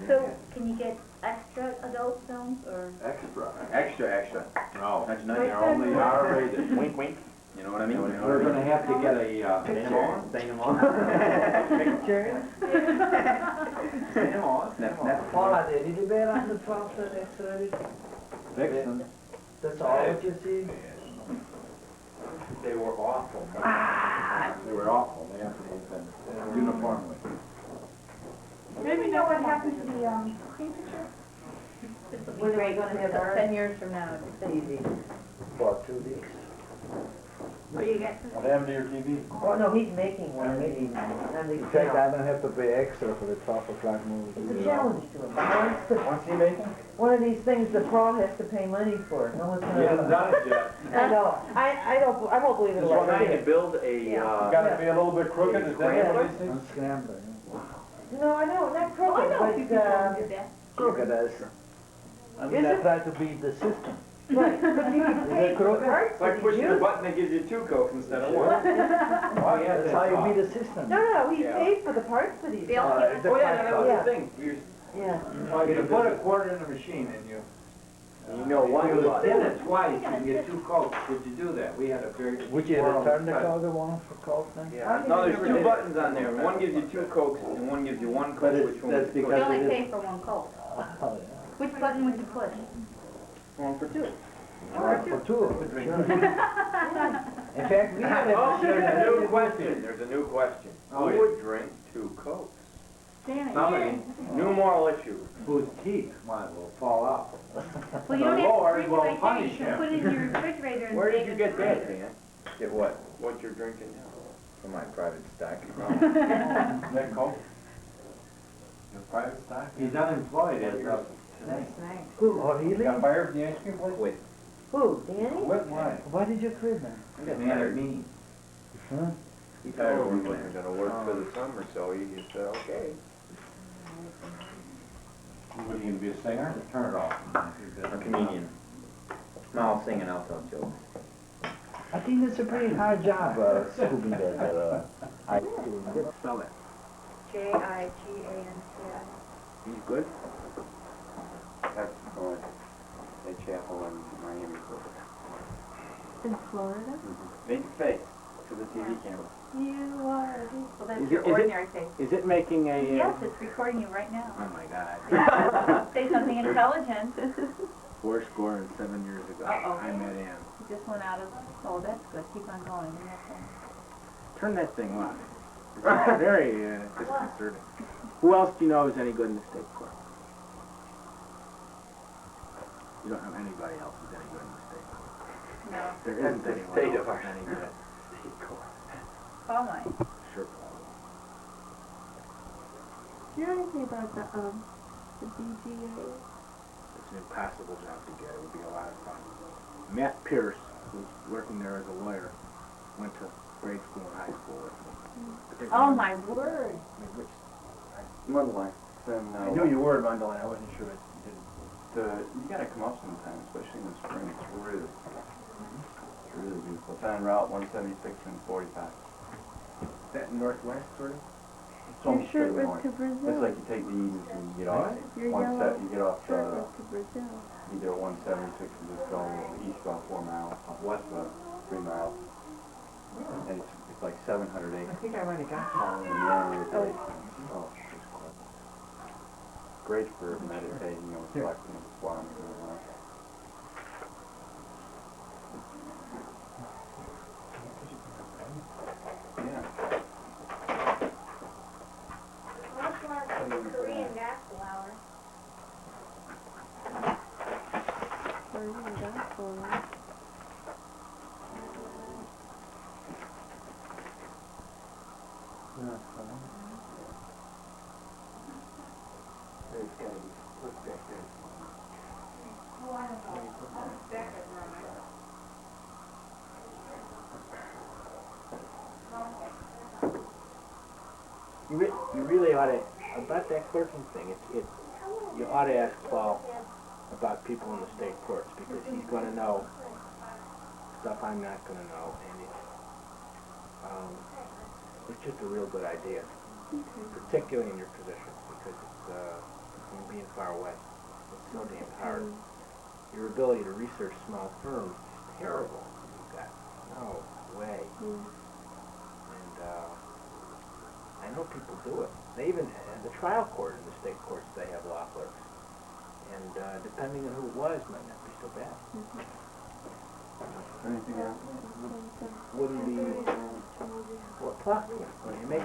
So, can you get extra adult films or? Extra. No. That's not, they're only R-rated. Wink, wink. You know what I mean? We're gonna have to get a, Picture. Sing them on. Picture? Sing them on. Paula, did you bet on the 12th and X-rated? Vixen. That's all what you see? They were awful. They were awful. They have to be done uniformly. Maybe know what happened to the, cream picture? When are we gonna have ours? 10 years from now. Easy. For 2 weeks. What do you get? What happened to your TV? Oh, no, he's making one. In fact, I don't have to pay extra for the 12 o'clock movie. It's a challenge to him. What's he making? One of these things that Paul has to pay money for. No one's He hasn't done it yet. I know. I won't believe it. Just trying to build a, Gotta be a little bit crooked, is that what he thinks? Unscrambler. No, I know, not crooked, but, Crooked as. I mean, I try to beat the system. right, but you can pay for the parts It's like that pushing you the use. button that gives you 2 Cokes instead of 1. Oh, yeah, That's how you beat the system. No, he Yeah. paid for the parts that he The uses. Oh, yeah, that was Yeah. the thing. Yeah. You put a quarter in the machine and you know one you button. spin it twice, you can get 2 Cokes. Would you do that? We had a very. Would you return the Coke one for Coke then? Yeah. No, there's 2 buttons on there. One gives you 2 Cokes and one gives you 1 Coke. Which one that's would you because You push? only pay for 1 Coke. Oh, yeah. Which button would you push? 1 for 2. For 2 of them. In fact, we had Oh, a there's a new question. There's a new question. Oh, Who yeah. would drink 2 Cokes? Danny. Somebody New moral issue. whose teeth will fall out. Well, you The don't Lord have to will freeze it right there. punish You can him. put it in your refrigerator and Where save did you it get for that, later. Dan? Get what? What you're drinking now? From my private stock account. That Coke? Your private stock? He's unemployed as of today. That's nice. Oh, really? Got fired from the ice cream place? Wait. Who, Danny? What, why? Why did you quit then? Mad at me. Huh? He told me he wasn't gonna work for the summer, so he just said, okay. What, are you gonna be a singer? Turn it off. A comedian. No, I'll sing and I'll tell jokes. I think that's a pretty hard job, scooping that, ice cream. Spell that. J-I-G-A-N-C-I. He's good? That's going at Chapel in Miami, Florida. In Florida? Make a face to the TV camera. You are. Well, that's Is your it- is it- ordinary face. Is it making a... Yes, it's recording you right now. Oh my God. Say something intelligent. 4 score and 7 years ago. Uh-oh. I met Ann. You just went out of, oh, that's good. Keep on going. You're not going. Turn that thing on. It's very disconcerting. Who else do you know is any good in the state court? You don't know anybody else who's any good in the state court. No. There isn't anyone else who's any good in the state court. Paul might. Sure, Paul. Do you know anything about the BGA? It's an impossible job to get. It would be a lot of fun. Matt Pierce, who's working there as a lawyer, went to grade school and high school with me. Oh, my word. Mundelein. I knew you were Mundelein, I wasn't sure, but you didn't. you gotta come up sometime, especially in the spring. It's really beautiful. It's on Route 176 and 45. That northwest sort of? It's almost straight north. It's like you take the easy and you get off you get off either 176 and just go east about 4 miles, west about 3 miles. And it's like 700 acres. I think I might have got And the area is like, oh, it's just gorgeous. Great for meditating, reflecting, exploring, and all that. Yeah. Let's learn some Korean gospel hour. Korean gospel. There's gotta be, look back there. You really ought to, about that clerking thing, you ought to ask Paul about people in the state courts, because he's gonna know stuff I'm not gonna know, and it's just a real good idea, particularly in your position, because it's from being far away. It's so damn hard. Your ability to research small firms is terrible. You've got no way. And I know people do it. They even, in the trial court, in the state courts, they have law clerks. And depending on who it was, might not be so bad. Anything else? Wouldn't be, well, talk to him. When you make,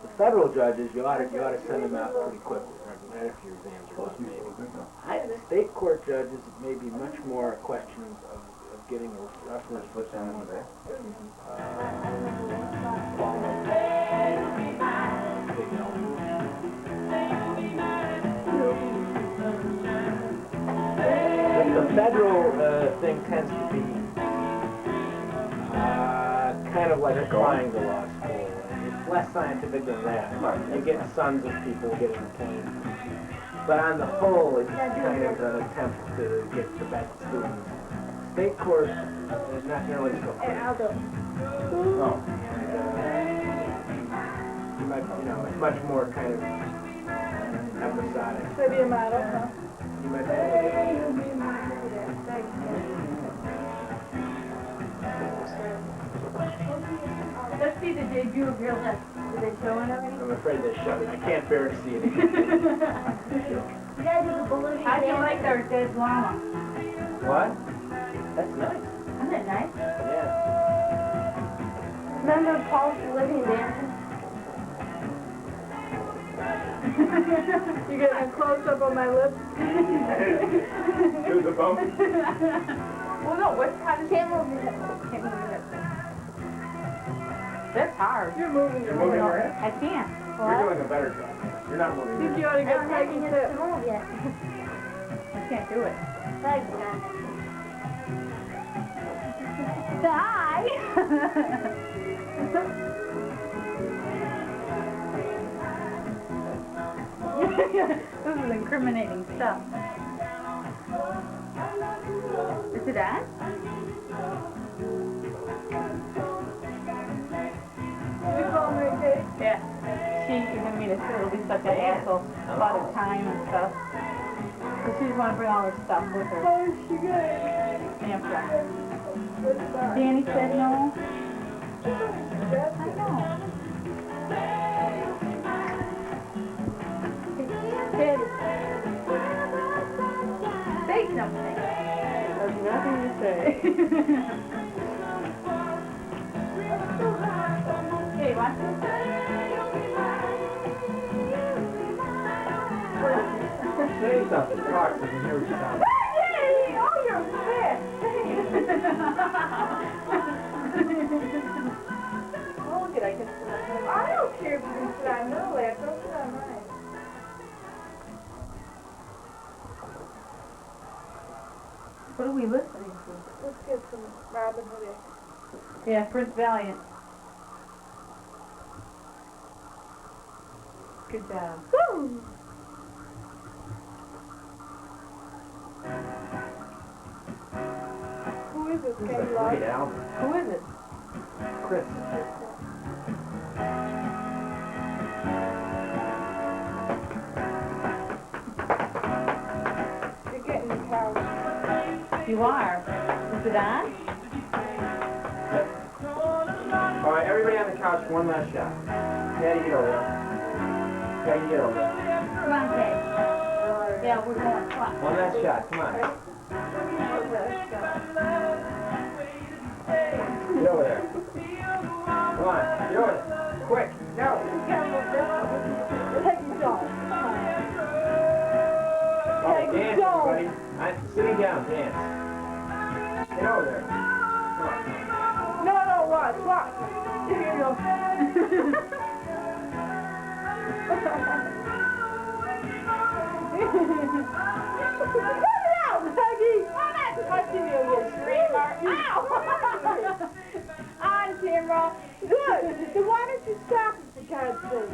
the federal judges, you ought to send them out pretty quickly, right after your exams are done, maybe. State court judges, it may be much more a question of getting a reference put down on there. The federal thing tends to be kind of like applying to law school. It's less scientific than that. You get sons of people getting appointed. But on the whole, it's kind of an attempt to get the best students. State course is not nearly so hard. No. It's much more kind of episodic. Maybe a model, huh? You might Let's see the debut of your list. Did they show it already? I'm afraid they showed it. I can't bear to see it again. You gotta do the balloon. How'd you like their dead llama? What? That's nice. Isn't it nice? Yeah. Remember Paul's living dancing? You getting a close-up on my lips? Do the bump. Well, no, what's kind of... Can't move your hips. Can't move your hips. That's hard. You're moving your head? I can't. You're doing a better job. You're not moving. I think you ought to get Peggy to move yet. I can't do it. Peggy's done. This is incriminating stuff. Is it on? Yeah. She even me to still be such an asshole about the time and stuff. Because she just want to bring all her stuff with her. Oh, she good. Yeah. Danny said no. I know. Daddy. Say something. There's nothing to say. Hey, watch this. Say something. Talk so we can hear what you're saying. Hey! Oh, you're fat. Oh, look at I can sit on I don't care if you can sit on her lap. Don't sit on mine. What are we listening to? Let's get some Robin Hood. Yeah, Prince Valiant. Good job. Woo! This is a great album. Who is it? Chris. You're getting the couch. You are. Is it on? All right, everybody on the couch, one last shot. Daddy, get over there. Daddy, get over there. Come on, Kay. Yeah, we're going. Come on. One last shot, come on. Get over there. Come on, get over there. Quick, go. Okay, dance, everybody. I'm sitting down, dance. Get over there. Come on. No, watch. Here you go. Cut it out, Peggy! I'm not touching you, you screamer! Ow! On camera. Good. Then why don't you stop it, for God's sake?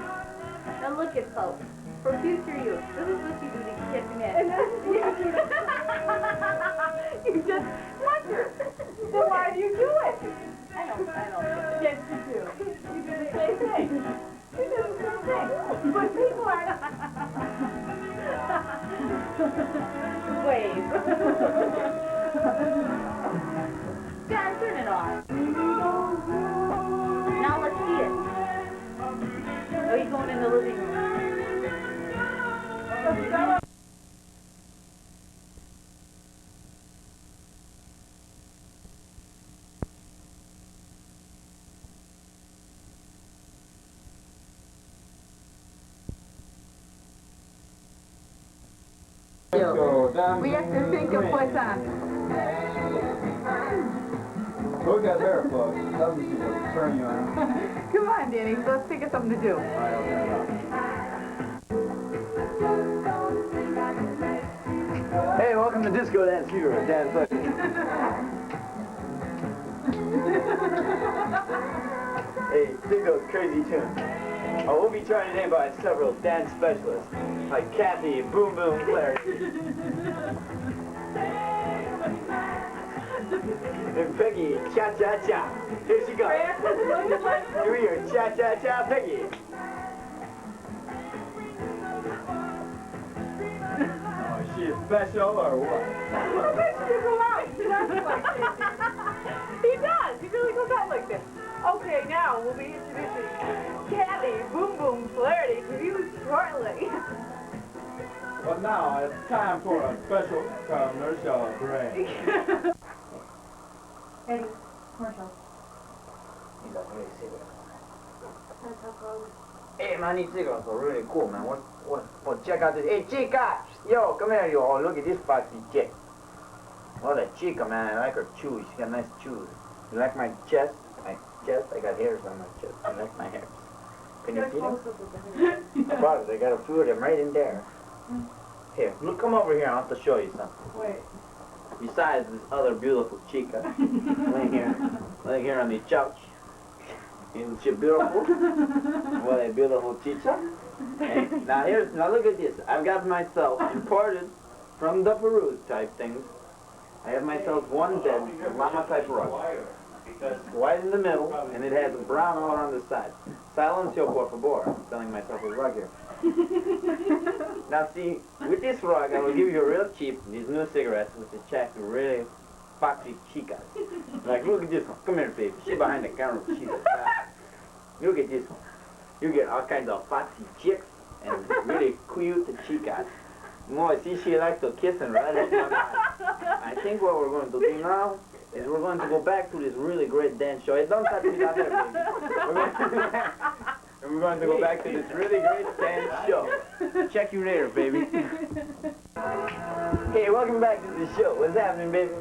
Now look at folks. For future use, this is what you do to get them And in. this is what You just wonder. Then why do you do it? I don't. Yes, you do. You do the same thing. You do the same thing. But people are... Wave. John, turn it off. Now let's see it. Oh, you're going in the living room. We have to think of what's on. Look at there, folks. Something to turn you on. Come on, Danny. Let's think of something to do. Hey, welcome to Disco Dance Fever with Dan Fletcher. Hey, dig those crazy tunes. We'll be joined today by several dance specialists, like Kathy Boom Boom Flaherty. And Peggy Cha Cha Cha. Here she goes. Give me your Cha Cha Cha, Peggy. Oh, she is special or what? He does. He really goes out like this. Okay, now we'll be introducing Kathy Boom Boom Flaherty to you shortly. Well, now it's time for a special commercial break. Ready? Commercial. Hey man, these cigarettes are really cool, man. What, check out this. Hey, Chica! Yo, come here, you all. Look at this foxy chick. What a chica, man. I like her chews. She got nice chews. You like my chest? My chest? I got hairs on my chest. I like my hairs. Can you see them? I brought it. I got a few of them right in there. Here, look, come over here. I want to show you something. Wait. Besides this other beautiful chica laying here on the couch. Isn't she beautiful? What a beautiful chicha. And now look at this. I've got myself imported from the Peru type things. I have myself one bed, llama type rug. It's white in the middle, and it has brown all around the side. Silencio por favor. I'm selling myself a rug here. Now see, with this rug, I will give you real cheap these new cigarettes, which attract really foxy chicas. Like, look at this one. Come here, baby. She behind the camera. She's a fat. Look at this one. You get all kinds of foxy chicks and really cute chicas. More, see, she likes to kiss and ride up my back. I think what we're going to do now is we're going to go back to this really great dance show. Hey, don't touch me down there, baby. We're going to go back to this really great dance show. Check you later, baby. Hey, welcome back to the show. What's happening, baby?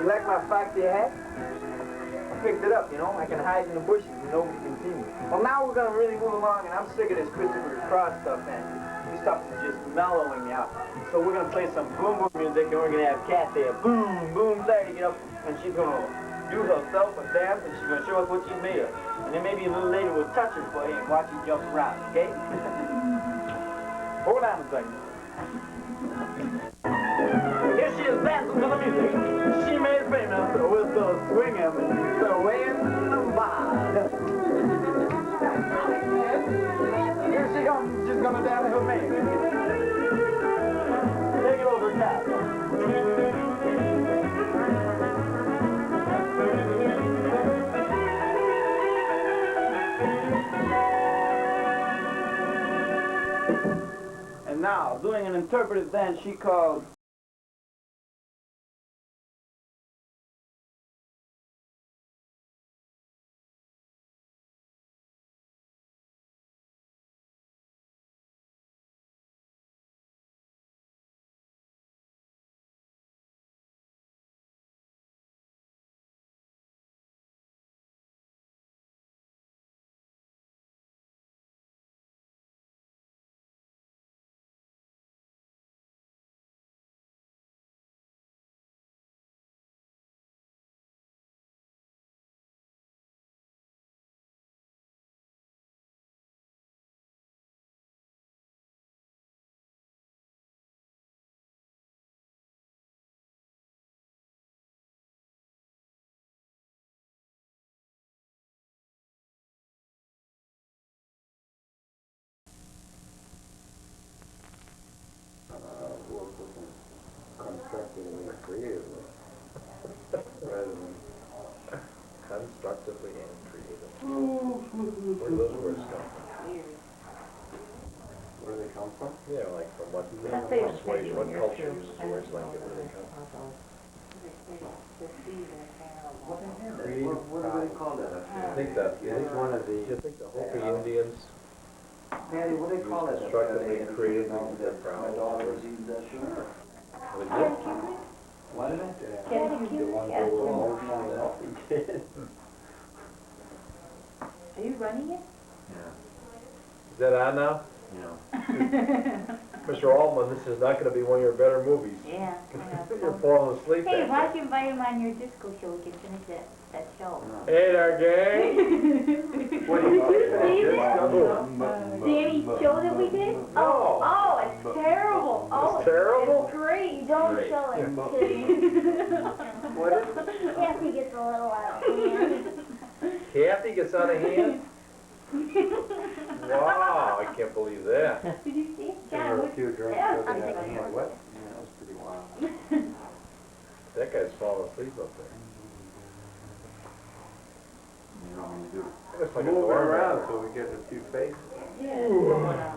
You like my foxy hat? I picked it up, you know. I can hide in the bushes and nobody can see me. Well, now we're going to really move along, and I'm sick of this Christopher Cross stuff, man. This stuff is just mellowing me out. So we're going to play some boom boom music, and we're going to have Kathy boom boom Flaherty get up, and she's going to do herself a dance, and she's going to show us what she's made of. And then maybe a little later we'll touch her for you and watch you jump around, okay? Hold on a second. Here she is dancing to the music. She made it famous with the gonna swing him the wind by. Here she comes, she's gonna dance with me. Take it over, Cat. And now, doing an interpretive dance she called constructively and creatively, rather than Constructively and creatively. Where do those words come from? where do they come from? Yeah, like from what That's the persuasion, what opinion, culture too. uses words like it, where do they come from? What do they call that? I think that, I think one of the, you think the Hopi Indians Patty, what do they call that? constructively and creatively their My prowess? daughter was eating that sugar. They did? What is it? Catechism? Yes. Yeah. Are you running it? Is that on now? Mr. Altman, this is not gonna be one of your better movies. Yeah. You're falling asleep Hey, back why there. don't you invite him on your disco show? We can finish that show. Hey there, gang. What do you call Did it? you see that? Danny's show that we did? No. Oh, it's terrible. Oh, It's terrible? It's great. Don't show it to What is it? Kathy gets a little out of hand. Kathy gets out of hand? Wow, I can't believe that. Did you see it? There John, were a few drinks yeah, over I'm that thinking hand. about What? it. Yeah, that was pretty wild. That guy's falling asleep up there. You know what you do? Looks like a Move it doormat. around so we get a few faces. Yeah.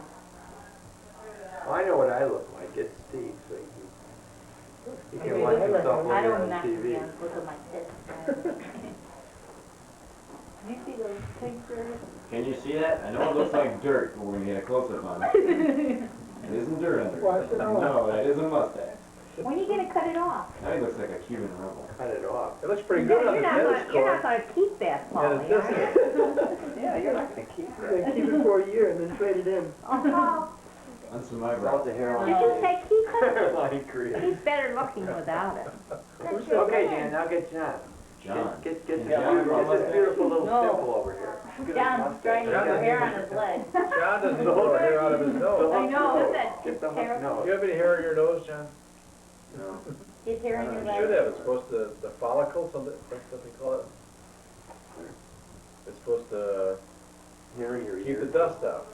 I know what I look like. It's Steve, so he can watch himself I later don't on knock TV. me down, look at my tits. You see those pictures? Can you see that? I know it looks like dirt, but we're gonna get a close-up on it. It isn't dirt under it. No, that is a mustache. When are you gonna cut it off? Now he looks like a Cuban rebel. Cut it off. It looks pretty good on the tennis You're not court. gonna keep that, And Polly, it are you? Yeah, you're not gonna keep You're gonna keep it for a year and then trade it in. Oh, On some Without eyebrows. the hair on did you say keep it? Hairline crease. He's better looking without it. Okay, Jan, now get John. John. Get Can this John grow a get this mustache? beautiful little No. dimple over here. Look at his John's mustache. trying to get the hair on his leg. John doesn't grow hair out of his nose. I know, is that Get the hook terrible? Do you have any hair in your nose, John? No. His hair on your You leg? should have. It's supposed to, the follicle, something, that's what they call it. It's supposed to Here in your ear. keep the dust out.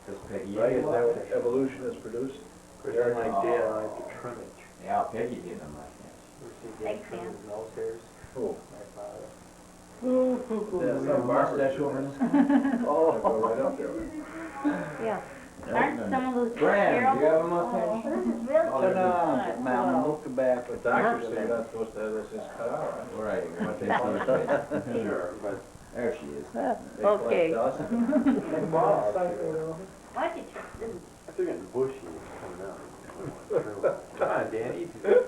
Does Peggy Right? have Isn't a that what mustache? evolution has produced? Pretend like Dad, I like to trim it. Yeah, Peggy did a mustache. You see Dad Thanks, trim man. his nose hairs? Who? My father. Yeah, We have a mustache over this. Oh, go right up there. Yeah. Aren't some of those Brad, terrible? do you have a mustache? This is real Oh, cute. they're man, look back. The doctors say you're not supposed to have those things cut out, right? Right, what they say. Sure, but There she is. They Okay. collect dust. Why did you trim this? if they're getting bushy, it's coming out. Come on, Dan, eat this.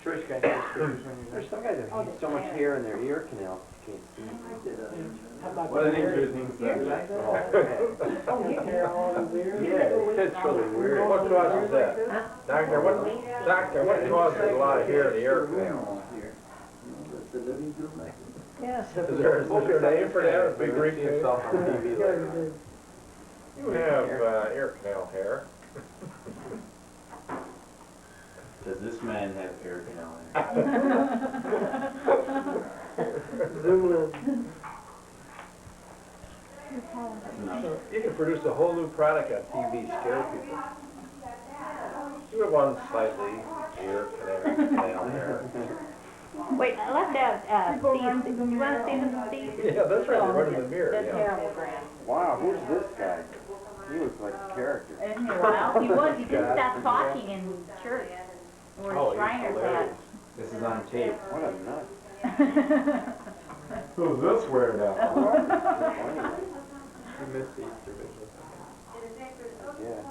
Trish, guys, there's some guys that have so much hair in their ear canals, you can't see. What an interesting subject. Yeah, it's really weird. What causes that? Doctor, what causes a lot of hair in the ear canal? Yes. Is there a name for that, a big Greek See name? himself on TV later. You have ear canal hair. Does this man have air canal? Zoom in. No. You can produce a whole new product on TV, scare people. You have one slightly ear canal hair. Wait, I left out, Steve, you wanna say them, Steve? Yeah, that's right, they run in the mirror, That's yeah. terrible, Grant. Wow, who's this guy? He looks like a character. Isn't he wild? He was, he didn't stop talking in church. Where Oh, the he's Shriners hilarious. This is on tape. What a nut. at. Who's this weird out? You missed the Easter vigil. Yeah.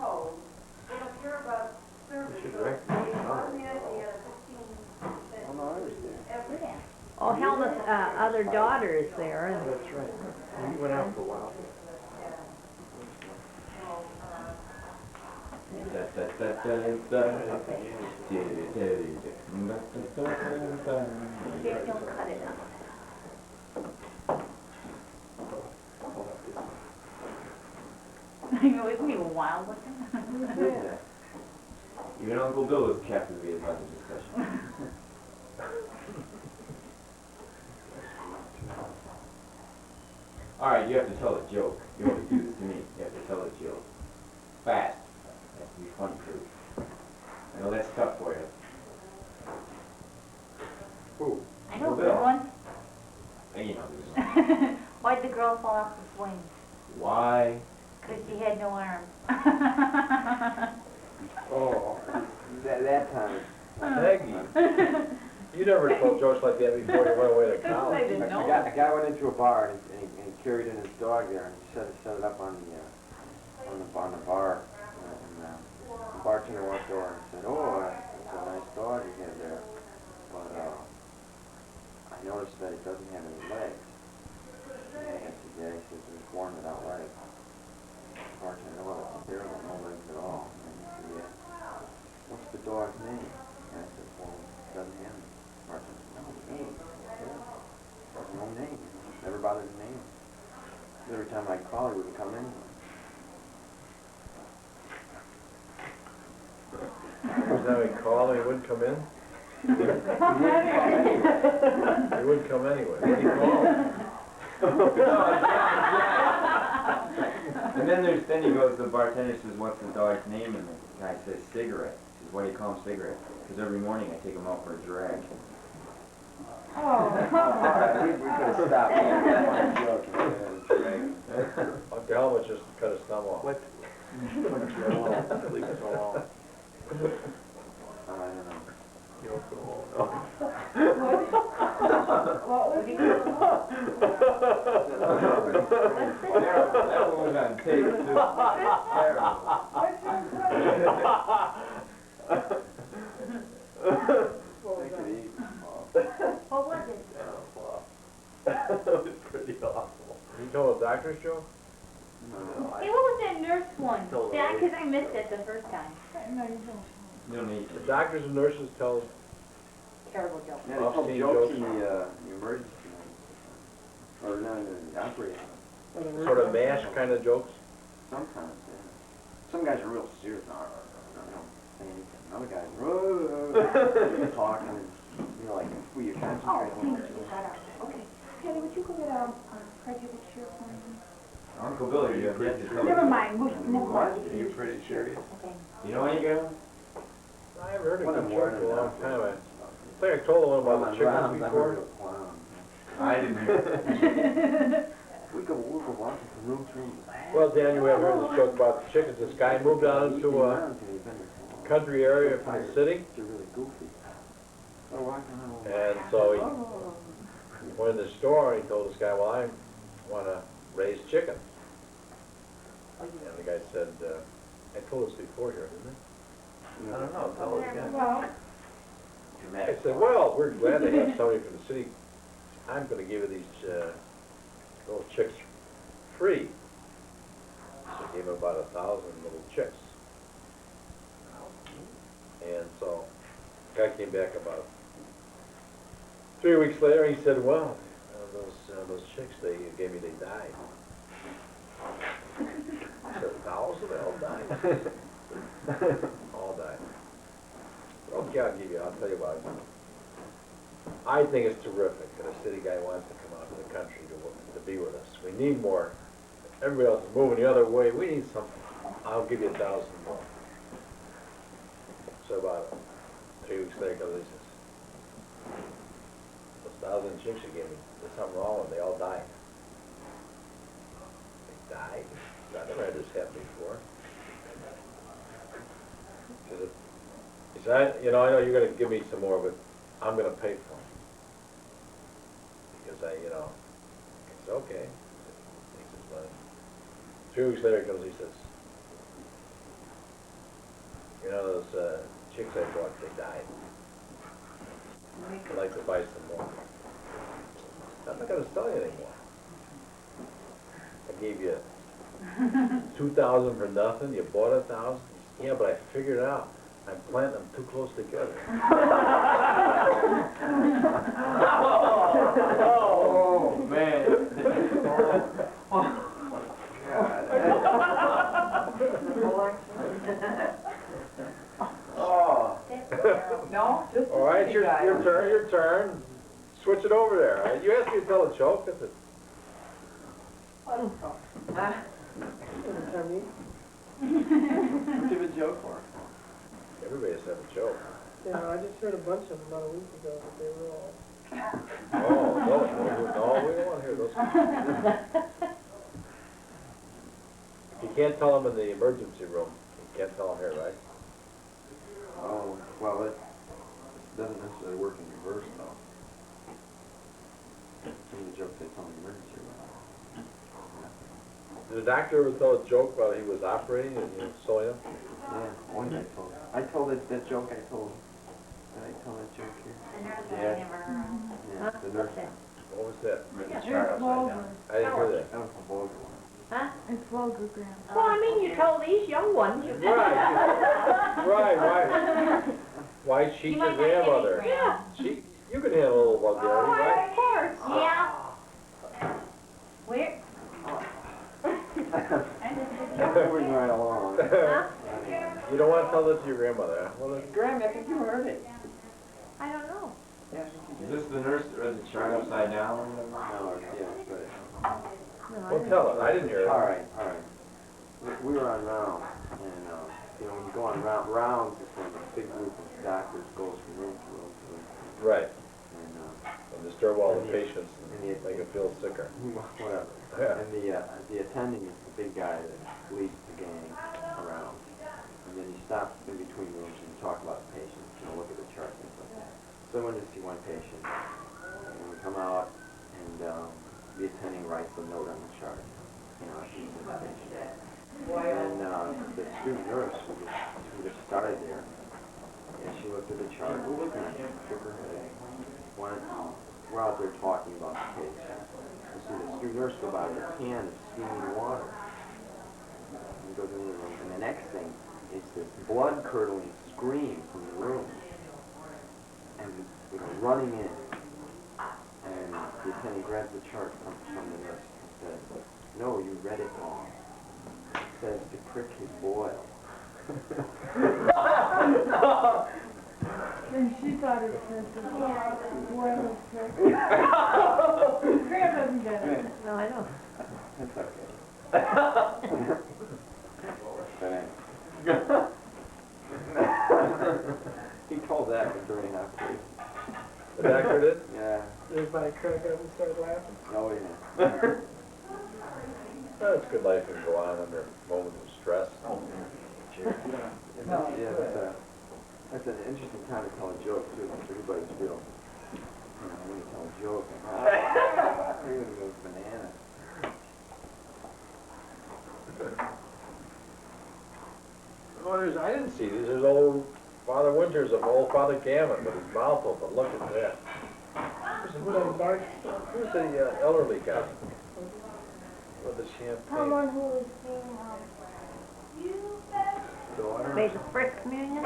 You should recognize the song. Oh, no, I was there. Oh, Helmut's other daughter is there, and That's right. He went out for a while. Just don't cut it out. I know, isn't he wild looking? Even Uncle Bill was captivated by the discussion. Alright, you have to tell a joke. You always do this to me. You have to tell a joke. Fast. It has to be fun too. I know that's tough for you. Who? I know, Uncle good Bill. one. You know there's one. Why'd the girl fall off the swing? Why? Cause she had no arms. Oh, that time. Peggy. You never told jokes like that before you went away to college. didn't know. A guy went into a bar and he carried in his dog there and he set it up on the bar. And the bartender walked over and said, "Oh, that's a nice dog you have there. But I noticed that it doesn't have any legs." And I said, "Yeah," he says, "it was born without legs." The bartender, "Well, it's terrible, no legs at all." And he said, "Yeah. What's the dog's name?" And I said, "Well, it doesn't have any." The bartender said, "No name. There's no name. Never bothered to name it. Every time I call, he wouldn't come anyway." Every time he called, he wouldn't come in. He wouldn't come anyway. What did he call? And then he goes, the bartender says, "What's the dog's name?" And the guy says, "Cigarette." He says, "Why do you call him Cigarette?" "Because every morning I take him out for a drag." All right, we could have stopped there. Uncle Helmut just cut his thumb off. What? Leave it alone. I don't know. You don't go home. what was That one was on tape too. Take it easy. What was it? It was pretty awful. You told a doctor's joke? Hey, what was that nurse one? Yeah, cause I missed it the first time. You don't need The doctors and nurses tell Terrible joke. Yeah, they told Obscene jokes jokes. in the emergency room. Or no, in the operating room. sort of mash kind of jokes. Sometimes, yeah. Some guys are real serious. No, they don't say anything. Other guys, talking, and, like, who you Oh, concentrate thank on. you, got it. Okay. Kelly, would you go get prejudice here for me? Uncle Bill, you have yet to tell Never us. mind, never mind. Are you pretty serious? Okay. You know any good ones? I haven't heard a One good of them joke in a long time. I think I told the one about the chickens before. I didn't hear it. We go walking from room to room. Well, Dan, you haven't heard this joke about the chickens. This guy moved out into a country area from the city, They're really goofy. They're walking around. and so he went in the store and he told this guy, "Well, I want to raise chickens." And the guy said, "I told this before here, didn't I?" I don't know, tell us again. Well, I said, "Well, we're glad to have somebody from the city. I'm going to give you these little chicks free." So I gave him about 1,000 little chicks. And so the guy came back about 3 weeks later. He said, "Well, those chicks they gave me, they died." I said, "1,000? They all died." All died. Well, I'll tell you what. I think it's terrific that a city guy wants to come out to the country to be with us. We need more. Everybody else is moving the other way. We need something. I'll give you 1,000 more. So about 3 weeks later comes he says, those 1,000 chicks you gave me, there's something wrong with them. They all died. They died? I never had this happen before. He said, I know you're going to give me some more, but I'm going to pay for them. Because it's okay. He says, well, 3 weeks later comes, he says, those chicks I bought, they died. I'd like to buy some more. I'm not going to sell you anymore. I gave you 2,000 for nothing. You bought 1,000. Yeah, but I figured it out. I'm planting them too close together. Oh, man. No, just all right, your turn. Switch it over there. All right? You asked me to tell a joke. That's it. What's a joke for? Everybody has to have a joke. Yeah, I just heard a bunch of them about a week ago, but they were all... No, we don't want to hear those. You can't tell them in the emergency room. You can't tell them here, right? Oh, well, it doesn't necessarily work in reverse, though. Some of the jokes they tell in the emergency room. Did the doctor ever tell a joke while he was operating and you saw him? Yeah, one I told. I told that joke I told. Did I tell that joke here? The nurse Yeah. I never heard. Yeah, the nurse. What was that? Written It's chart upside vulgar. down. I didn't hear that. That was the vulgar one. Huh? It's vulgar, Grandma. Well, I mean, you told these young ones. Right. Why cheat You your might not get any grandmother? grandma. You can handle a little vulgarity, right? Of course. Yeah. Where? Moving right along. You don't want to tell that to your grandmother, huh? Well, Graham, I think you heard it. I don't know. Yeah, I think you Is this the nurse that read the chart upside down or whatever? No, yeah, but... well, tell it. I didn't hear it. All right. We were on rounds, and when you go on rounds, is when a big group of doctors goes from room to room to room. Right. And disturb all the patients and make them feel sicker. Whatever. Yeah. And the attending is the big guy that leads the gang around. And then he stops in between rooms and talk about the patients, look at the chart and stuff like that. So I went to see one patient, and we come out, and the attending writes a note on the chart. She's the patient. And the student nurse who just started there, and she looked at the chart, and shook her head. We're out there talking about the case. You see the student nurse go by with a can of steaming water. And goes into the room, and the next thing is this blood-curdling scream from the room. And we go running in, and the attendant grabs the chart from the nurse and says, "No, you read it wrong. It says to prick his boil." And she thought it said the boil is prick. Graham doesn't get it. No, I know. That's okay. He called that during operation. The doctor did? Yeah. Everybody cracked up and started laughing. Oh, yeah. Well, it's good life can go on under moments of stress. Oh, yeah. Yeah, that's an interesting time to tell a joke, too. Everybody's real. When you tell a joke, everybody goes bananas. Oh, I didn't see these. There's old Father Winters of old Father Gammon with his mouth open. Look at that. Who's the elderly guy? With the champagne. Someone who was being Daughter? made the first communion.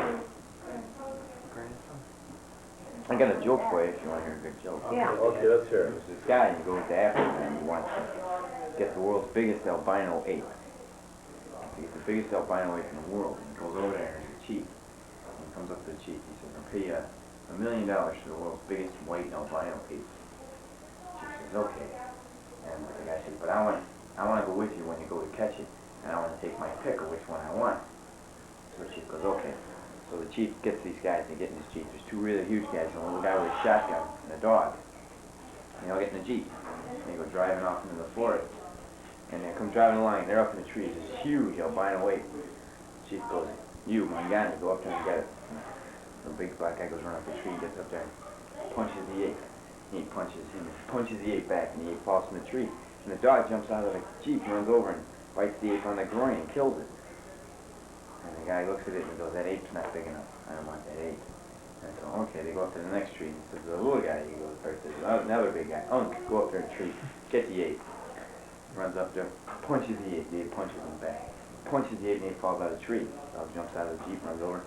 I got a joke for you if you want to hear a good joke. Yeah. Okay, let's hear it. There's this guy, he goes to Africa and he wants to get the world's biggest albino ape. He's the biggest albino ape in the world. And he goes over there and he's a chief. And he comes up to the the chief. He said, I'll pay you $1 million for the world's biggest white albino ape. The chief says, okay. And the guy says, but I want to go with you when you go to catch it, and I want to take my pick of which one I want. So the chief goes, okay. So the chief gets these guys, they get in this jeep. There's two really huge guys, and a little guy with a shotgun and a dog. And they all get in the jeep. And they go driving off into the forest. And they come driving along, they're up in the trees, this huge albino ape. The chief goes, you, Mangani, go up there and get it. The big black guy goes running up the tree, gets up there, and punches the ape. He punches the ape back, and the ape falls from the tree. And the dog jumps out of the jeep, runs over and bites the ape on the groin and kills it. And the guy looks at it and goes, that ape's not big enough. I don't want that ape. And so, okay, they go up to the next tree. And says, the little guy, he goes, or says, another big guy, go up there and tree, get the ape. Runs up there, punches the ape punches him back. Punches the ape, and the ape falls out of the tree. The dog jumps out of the jeep, runs over,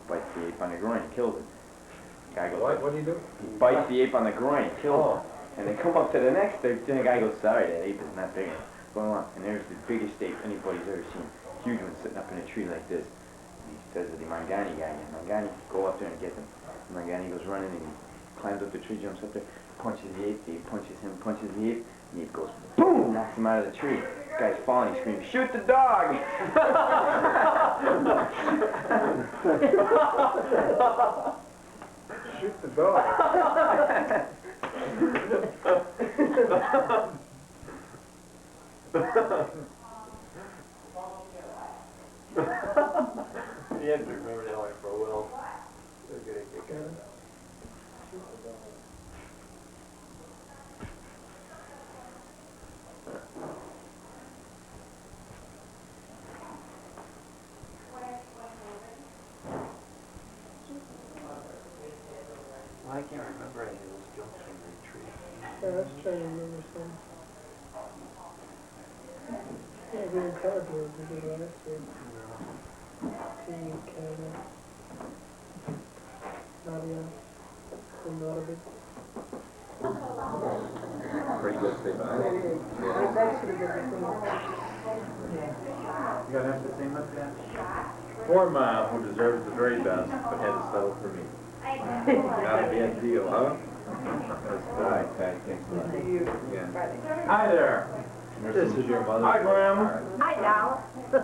bites the ape on the groin, and kills it. The guy goes, What do you do? He bites the ape on the groin, kills it. And they come up to the next, the guy goes, sorry, that ape is not big enough. Going along, and there's the biggest ape anybody's ever seen. Huge one sitting up in a tree like this. And he says to the Mangani guy, Mangani, go up there and get them. And Mangani goes running, and he climbs up the tree, jumps up there, punches the ape punches him, punches the ape, and the ape goes, boom, knocks him out of the tree. This guy's falling, he screams, shoot the dog! Shoot the dog. You have to remember that one for a while. They're gonna kick out. I can't remember any of those jokes from the retreat. Yeah, I was trying to remember some. Yeah, we did cardboard, we did last year. Tea, Canada. Nadia. And Norbit. Pretty good statement. It's actually good. You gotta have to sing like that? Poor Ma, who deserves the very best, but had to settle for me. Not a bad deal, huh? That's Right, Pat, thanks a lot. Yeah. Hi there. This is your mother. Hi, Grandma. Hi, Al.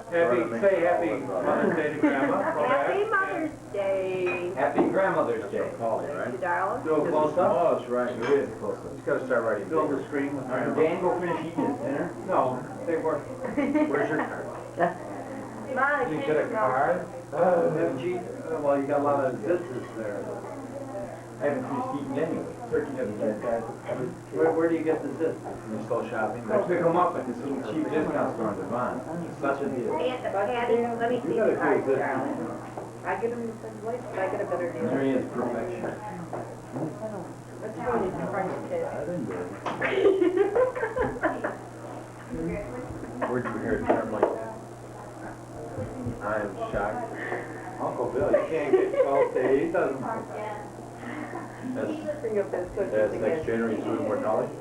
Say happy Mother's Day to Grandma. Happy Mother's Day. Happy Grandmother's Day. Call you, right? You darling. Do a close up? Oh, that's right. It is close up. Just gotta start writing. Fill the screen with Grandma. Dan, go finish eating his dinner? No, they work. Where's your card? My Did you get a card? Well, you got a lot of zizzes there. I haven't finished eating anyway. Where do you get the zizzes? You still shopping? I pick them up at this little cheap discount store in Devon. It's such a deal. Patty, let me see the card, darling. I get them in the place, but I get a better deal. There he is, perfection. Let's go to the French kid. Where'd you hear a term like that? I'm shocked. Uncle Bill, you can't get 12 days. Bring up those cookies That's again. next generation student mortality?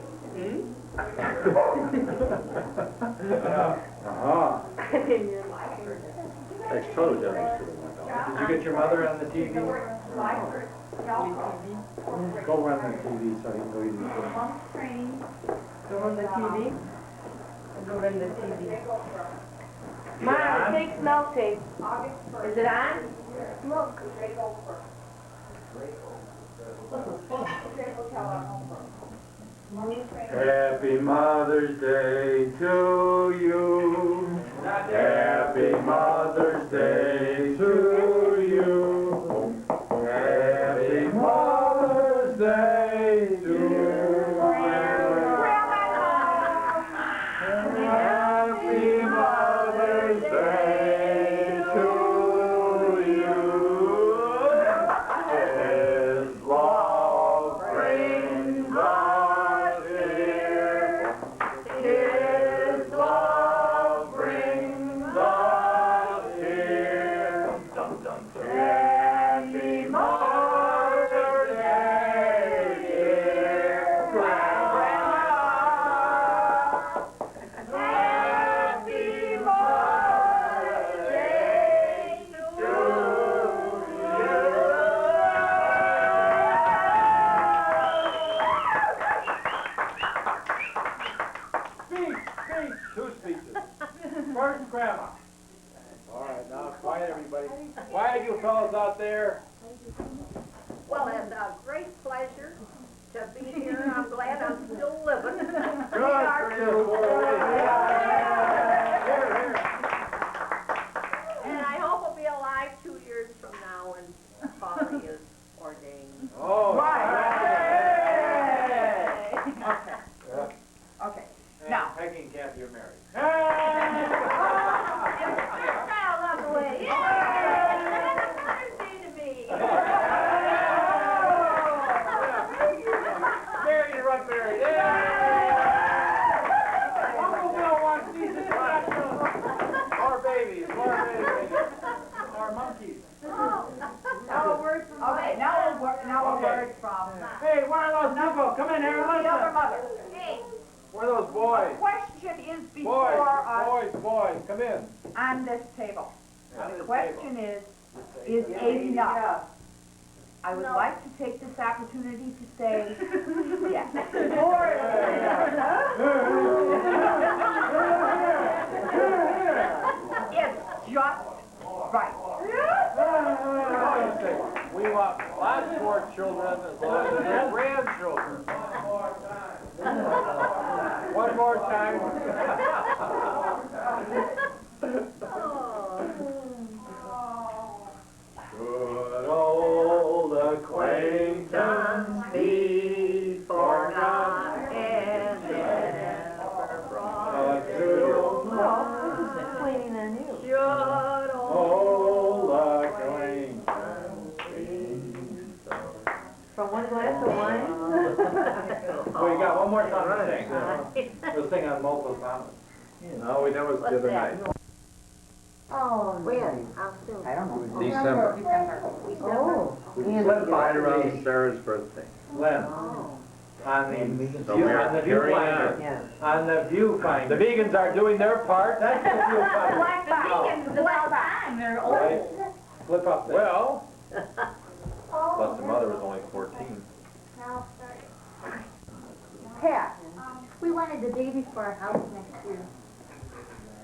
Next total generation student mortality. Did you get your mother on the TV? Go run the TV so he can go eat his food. Go on the TV? Go on the TV. Mom, it takes milk tape. Is it on? Look. Happy Mother's Day to you. Happy Mother's Day to you. Happy Mother's Day to you. Happy Mother's Day to you. His love brings us here. out there? Well, it's a great pleasure to be here. I'm glad I'm still living. Good for you. And I hope I'll be alive 2 years from now when Polly is ordained. Oh, Okay, and now. Peggy and Kathy are married. Child on the way. Happy birthday to me. Married and run married. Uncle Bill wants these instructions. More babies, more monkeys. Now a word from Okay, now a word from Hey, where are those people? Come in here and the listen. other mother. Hey. Where are those boys? Question is before us Boys, come in. on this table. On The this question is 8 enough? I would like to take this opportunity to say, yes. It's just right. We want lots more children as long as they're grandchildren. One more time. Good old acquaintance be forgot and never brought Waiting on you. Good old acquaintance be. From one glass of wine? We got one more song to sing. We'll sing on multiple songs. No, that was the other night. Oh, when? How soon? I don't know. December. Oh. We split by around Sarah's birthday. When? On the viewfinder. On the viewfinder. The vegans are doing their part. That's the viewfinder. Black vegans, the last time, they're old. Flip up there. Well, plus the mother was only 14. Now start. Pat. We wanted the babies for our house next year.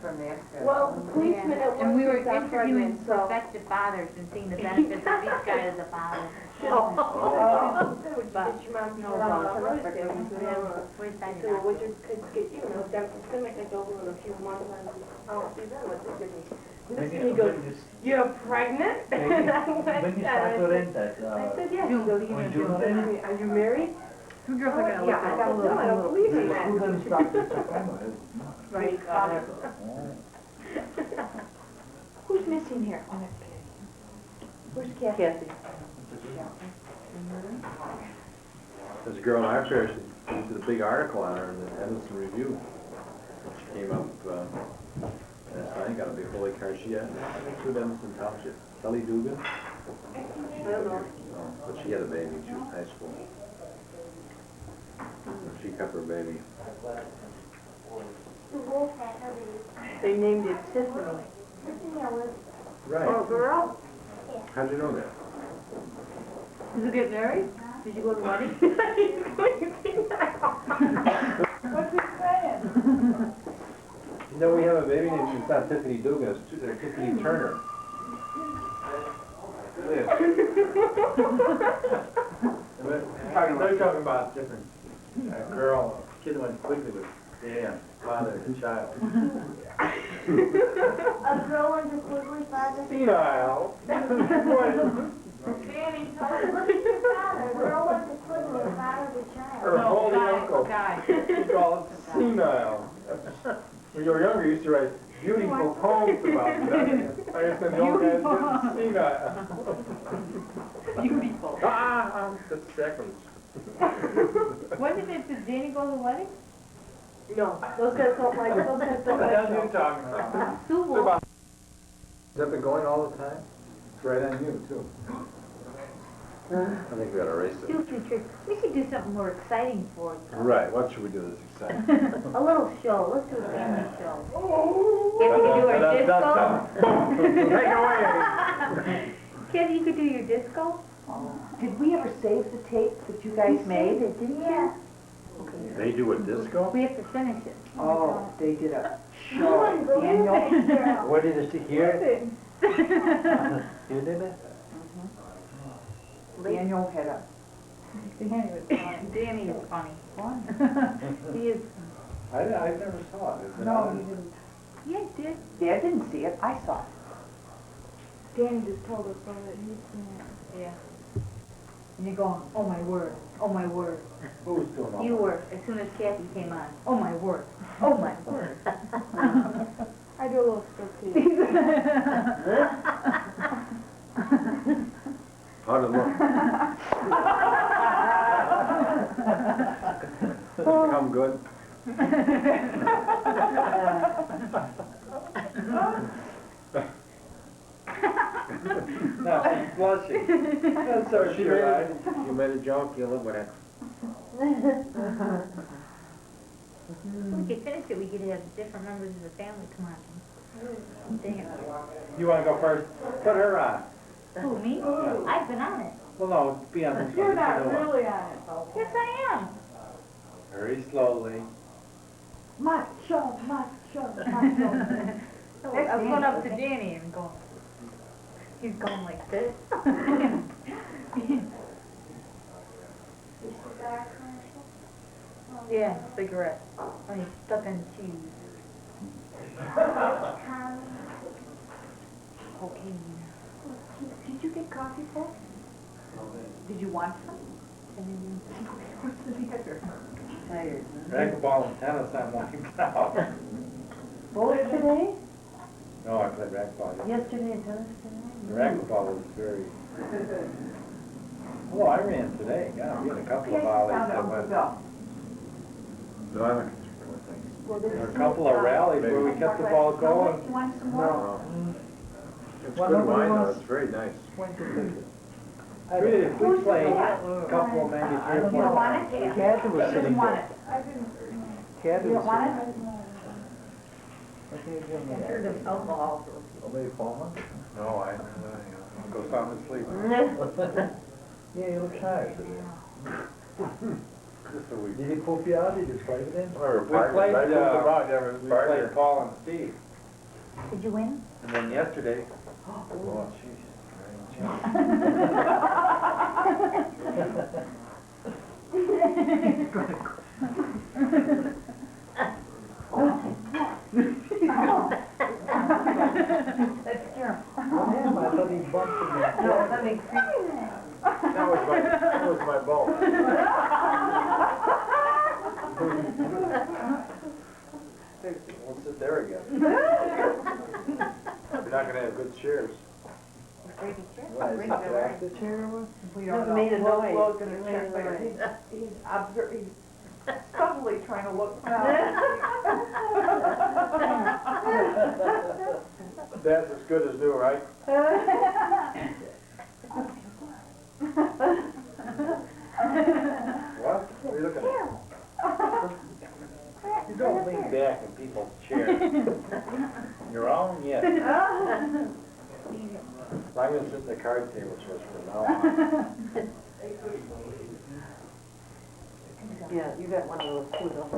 From there. Well, the policeman at And we were work is not interviewing pregnant, so. prospective fathers and seeing the benefits of each guy as a father. Oh. But, Get your mom to no, put on no, a Thursday. we decided So not would to. your kids get, you know, Dr. Simic, I go over in a few months, and I'll see them, what they give me. This and he goes, you're pregnant? And I went, When you start to rent that, I said, yes. He goes, when you rent it, are you married? Two girls are gonna Yeah, I got them, I don't believe in that. who then start in September? Right. Who's missing here? Where's Kathy? There's a girl in our parish that did a big article on her in the Edison Review. She came up last night, got a big holy card. She had two of Edison Township. Kelly Dugan. I don't know. But she had a baby. She was in high school. So she kept her baby. The wolf had her baby. They named it Tiffany. Tiffany Ellis. Right. Oh, girl? How'd you know that? Did you get married? Did you go to the wedding? What's he saying? You know, we have a baby named, it's not Tiffany Dugan, it's Tiffany Turner. They're talking about different girl, kid went quickly with Dan, father and child. A girl and a quickly father. Senile. Danny, look at your father. A girl and a quickly father of a child. Her holy uncle. Guy. We call it senile. When you were younger, you used to write beautiful poems about that. I guess the old guys did senile. Beautiful. That's sacrilege. When did Danny go to the wedding? No, those guys don't like, those guys don't What the hell are like. you talking about? Sue Wolf. Has that been going all the time? It's right on you, too. I think we ought to erase it. Do future. We should do something more exciting for it. Right, what should we do that's exciting? A little show. Let's do a family show. If we could do our disco. Take it away. Kathy, you could do your disco? Did we ever save the tape that you guys made? Yeah. They do a disco? We have to finish it. Oh, they did a You show. wouldn't believe it, girl. Where did you hear it? You did it? Daniel had a, Danny was funny. Danny is funny. He is, I never saw it. Is it no, on? he didn't. Yeah, he did. Dad didn't see it, I saw it. Danny just told us all that he's seen it. Yeah. And you're going, oh my word, oh my word. Who was doing all You that? were, as soon as Kathy came on, oh my word, oh my word. I do a little striptease. How'd it look? Come good? Now she's blushing. That's so She sure. made it. You made a joke, you live with it. We could finish it, we could have different members of the family come on. Damn. You wanna go first? Put her on. Who, me? I've been on it. Well, no, be on this one. You're This is not the one. really on it. Yes, I am. Very slowly. Macho. So I was going up to Danny and going, he's going like this. Yeah, cigarette. When he's stuck in cheese. Cocaine. Did you get coffee, Paul? Did you want some? What's the matter? Tired, huh? Racquetball and tennis I'm wiped out. Both today? No, I played racquetball. Yesterday and tennis today? The racquetball was very... Oh, I ran today. Yeah, we had a couple of volleys that went... No, I'm not concerned with things. There were a couple of rallies where we kept the ball going. You want some more? No. It's Well, good nobody wine though, wants- it's very nice. If we played a couple of maybe 3 or You 4 don't want times. it? Kathy was She sitting doesn't want there. it. Kathy You was don't want sitting it? What can you do with I'm that? sure there's alcohol. Somebody falling? No, I go sound asleep. Yeah, you look tired. Just a week. Did he poop you out? Did you play with him? We played, we played Paul and Steve. Did you win? And then yesterday, oh, jeez. That's Jerem. Damn, I thought he bumped me. No, that makes sense. That was my ball. We'll sit there again. You're not gonna have good shares. What, is he back the chair with? We It don't know. made a We'll- noise. we're gonna It made check a later. noise. He's subtly trying to look now. That's as good as new, right? What? What are you looking at? You don't lean back in people's chairs. Your own, yes. I'm gonna sit in the card tables for now on. Yeah, you got one of those too, don't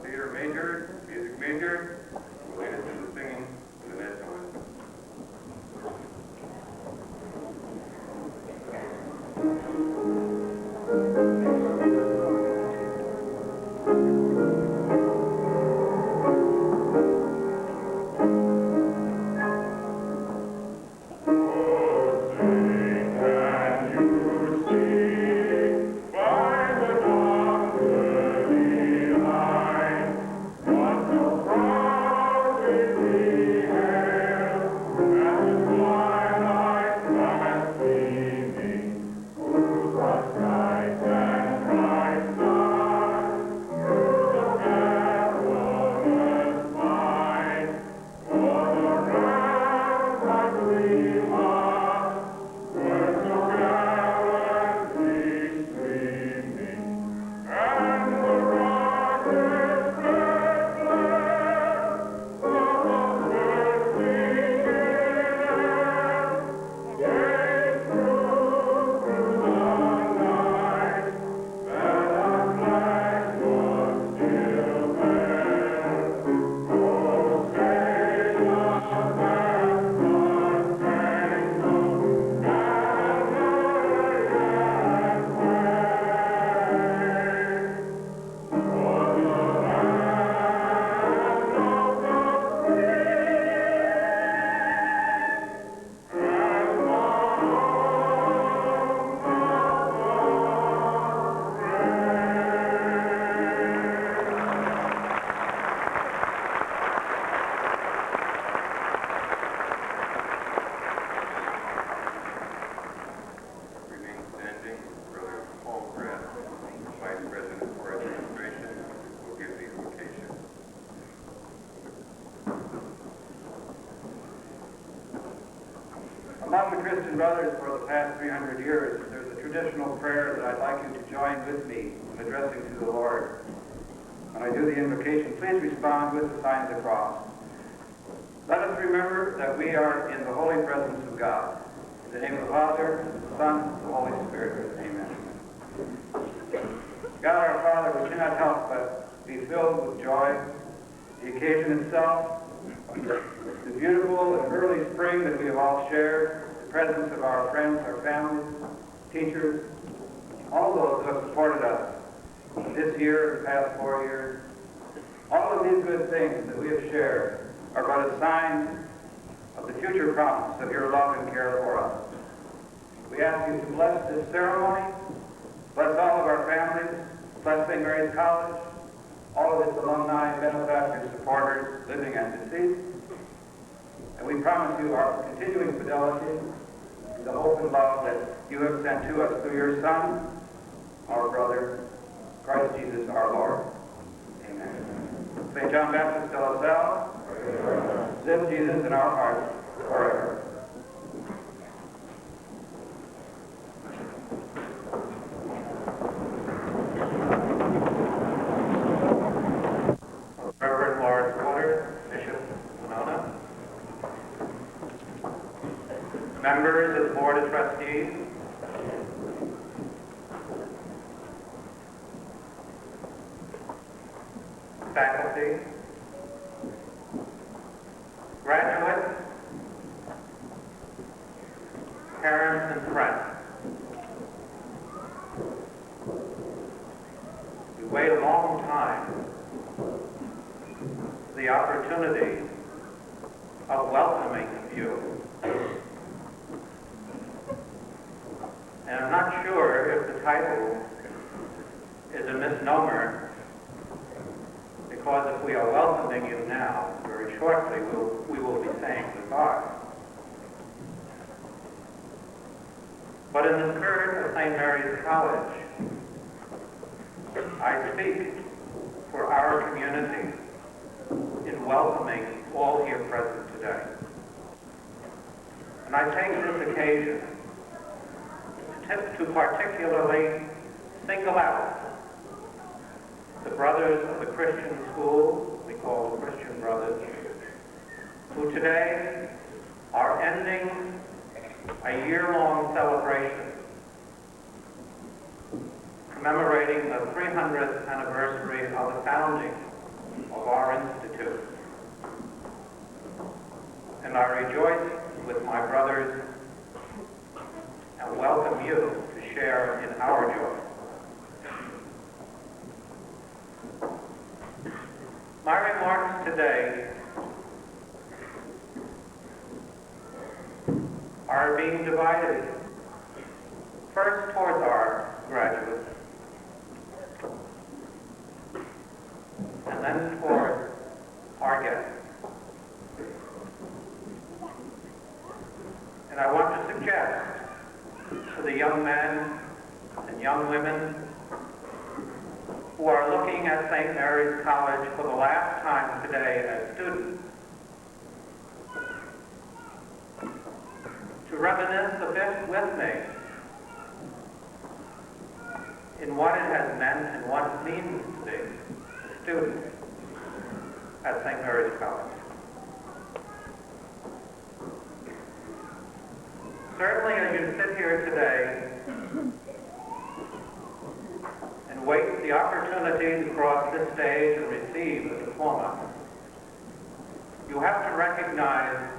Theater major, music major, related to the singing and the national anthem. Among the Christian brothers for the past 300 years, there's a traditional prayer that I'd like you to join with me in addressing to the Lord. When I do the invocation, please respond with the sign of the cross. Let us remember that we are in the holy presence of God. In the name of the Father, the Son, and the Holy Spirit. Amen. God our Father, we cannot help but be filled with joy. The occasion itself, the beautiful and early spring that we have all shared, the presence of our friends, our families, teachers, all those who have supported us this year, the past 4 years. All of these good things that we have shared are but a sign of the future promise of your love and care for us. We ask you to bless this ceremony, bless all of our families, bless St. Mary's College, all of its alumni, benefactors, supporters, living and deceased. And we promise you our continuing fidelity, the hope and love that you have sent to us through your Son, our brother, Christ Jesus our Lord. Amen. St. John Baptist de La Salle, live Jesus in our hearts forever. Reverend Lawrence Woodard, Bishop Winona. Members of the Board of Trustees, faculty, graduates, parents and friends. We wait a long time for the opportunity of welcoming you. And I'm not sure if the title is a misnomer, because if we are welcoming you now, very shortly we will be saying goodbye. But in the spirit of St. Mary's College, I speak for our community in welcoming all here present today. And I take this occasion to particularly single out the brothers of the Christian school, we call the Christian Brothers, who today are ending a year-long celebration commemorating the 300th anniversary of the founding of our institute. And I rejoice with my brothers and welcome you to share in our joy. My remarks today are being divided first towards our graduates and then toward our guests. And I want to suggest to the young men and young women who are looking at St. Mary's College for the last time today as students to reminisce a bit with me in what it has meant and what it means to be a student at St. Mary's College. Certainly as you sit here today and wait the opportunity to cross this stage and receive a diploma, you have to recognize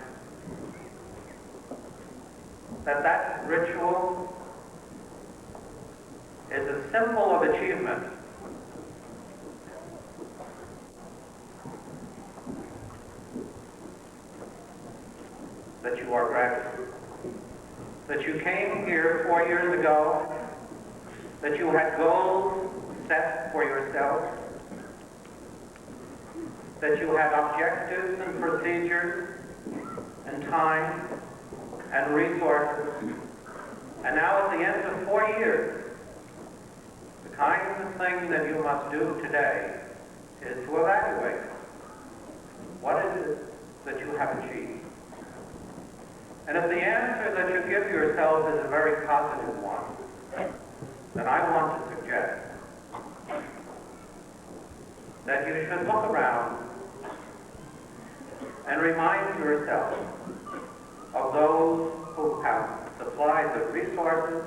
that that ritual is a symbol of achievement. That you are graduate. That you came here 4 years ago, that you had goals set for yourself, that you had objectives and procedures and time and resources, and now at the end of 4 years, the kind of thing that you must do today is to evaluate what is it that you have achieved. And if the answer that you give yourself is a very positive one, then I want to suggest that you should look around and remind yourself of those who have supplied the resources,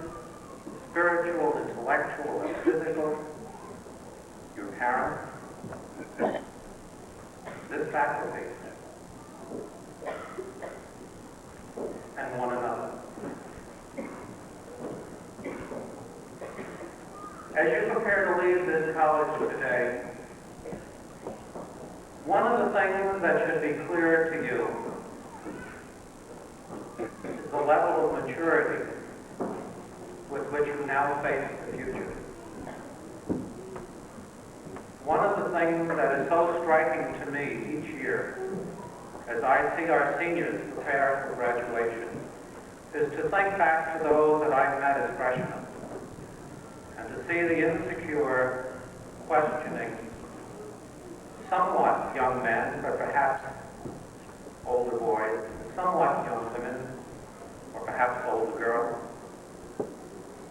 spiritual, intellectual, and physical, your parents, this faculty, and one another. As you prepare to leave this college today, one of the things that should be clear to you is the level of maturity with which you now face the future. One of the things that is so striking to me each year as I see our seniors prepare for graduation is to think back to those that I met as freshmen and to see the insecure, questioning, somewhat young men, but perhaps older boys, somewhat young women, or perhaps older girls,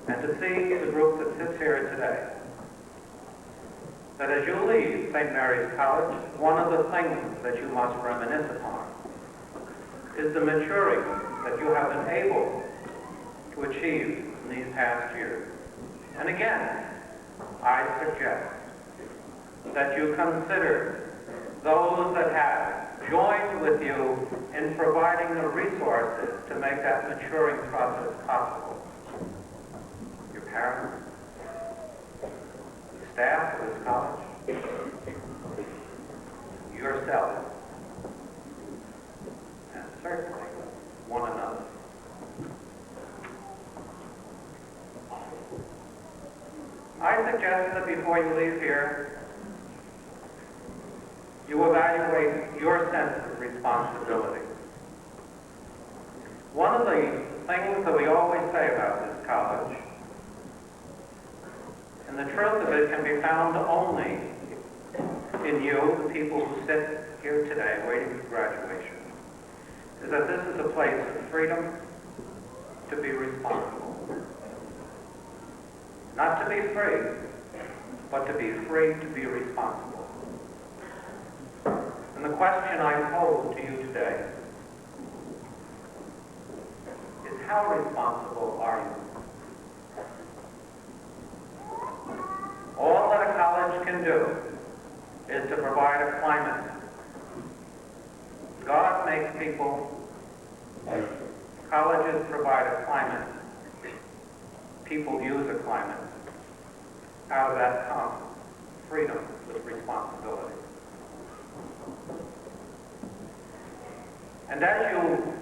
and to see the group that sits here today. That as you leave St. Mary's College, one of the things that you must reminisce upon is the maturing that you have been able to achieve in these past years. And again, I suggest that you consider those that have joined with you in providing the resources to make that maturing process possible. Your parents, the staff of this college, yourself, and certainly one another. I suggest that before you leave here, you evaluate your sense of responsibility. One of the things that we always say about this college, and the truth of it can be found only in you, the people who sit here today waiting for graduation, is that this is a place of freedom to be responsible. Not to be free, but to be free to be responsible. And the question I pose to you today is, how responsible are you? All that a college can do is to provide a climate. God makes people, colleges provide a climate, people use a climate. Out of that comes freedom with responsibility. And as you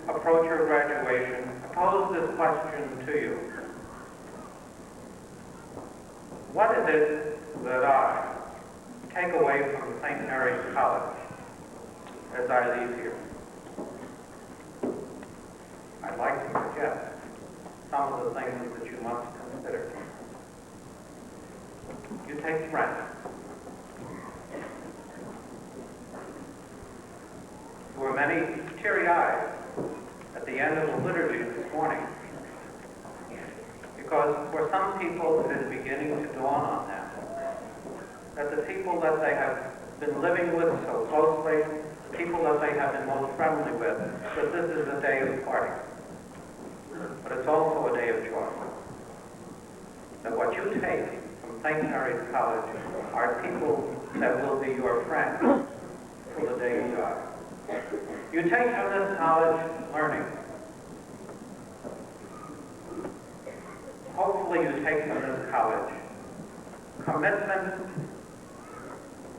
approach your graduation, I pose this question to you. What is it that I take away from St. Mary's College as I leave here? I'd like to suggest some of the things that you must consider. You take friends. There were many teary-eyed at the end of the liturgy this morning, because for some people it is beginning to dawn on them that the people that they have been living with so closely, the people that they have been most friendly with, that this is a day of parting. But it's also a day of joy. That what you take from St. Mary's College are people that will be your friends till the day you die. You take from this college learning. Hopefully you take from this college commitment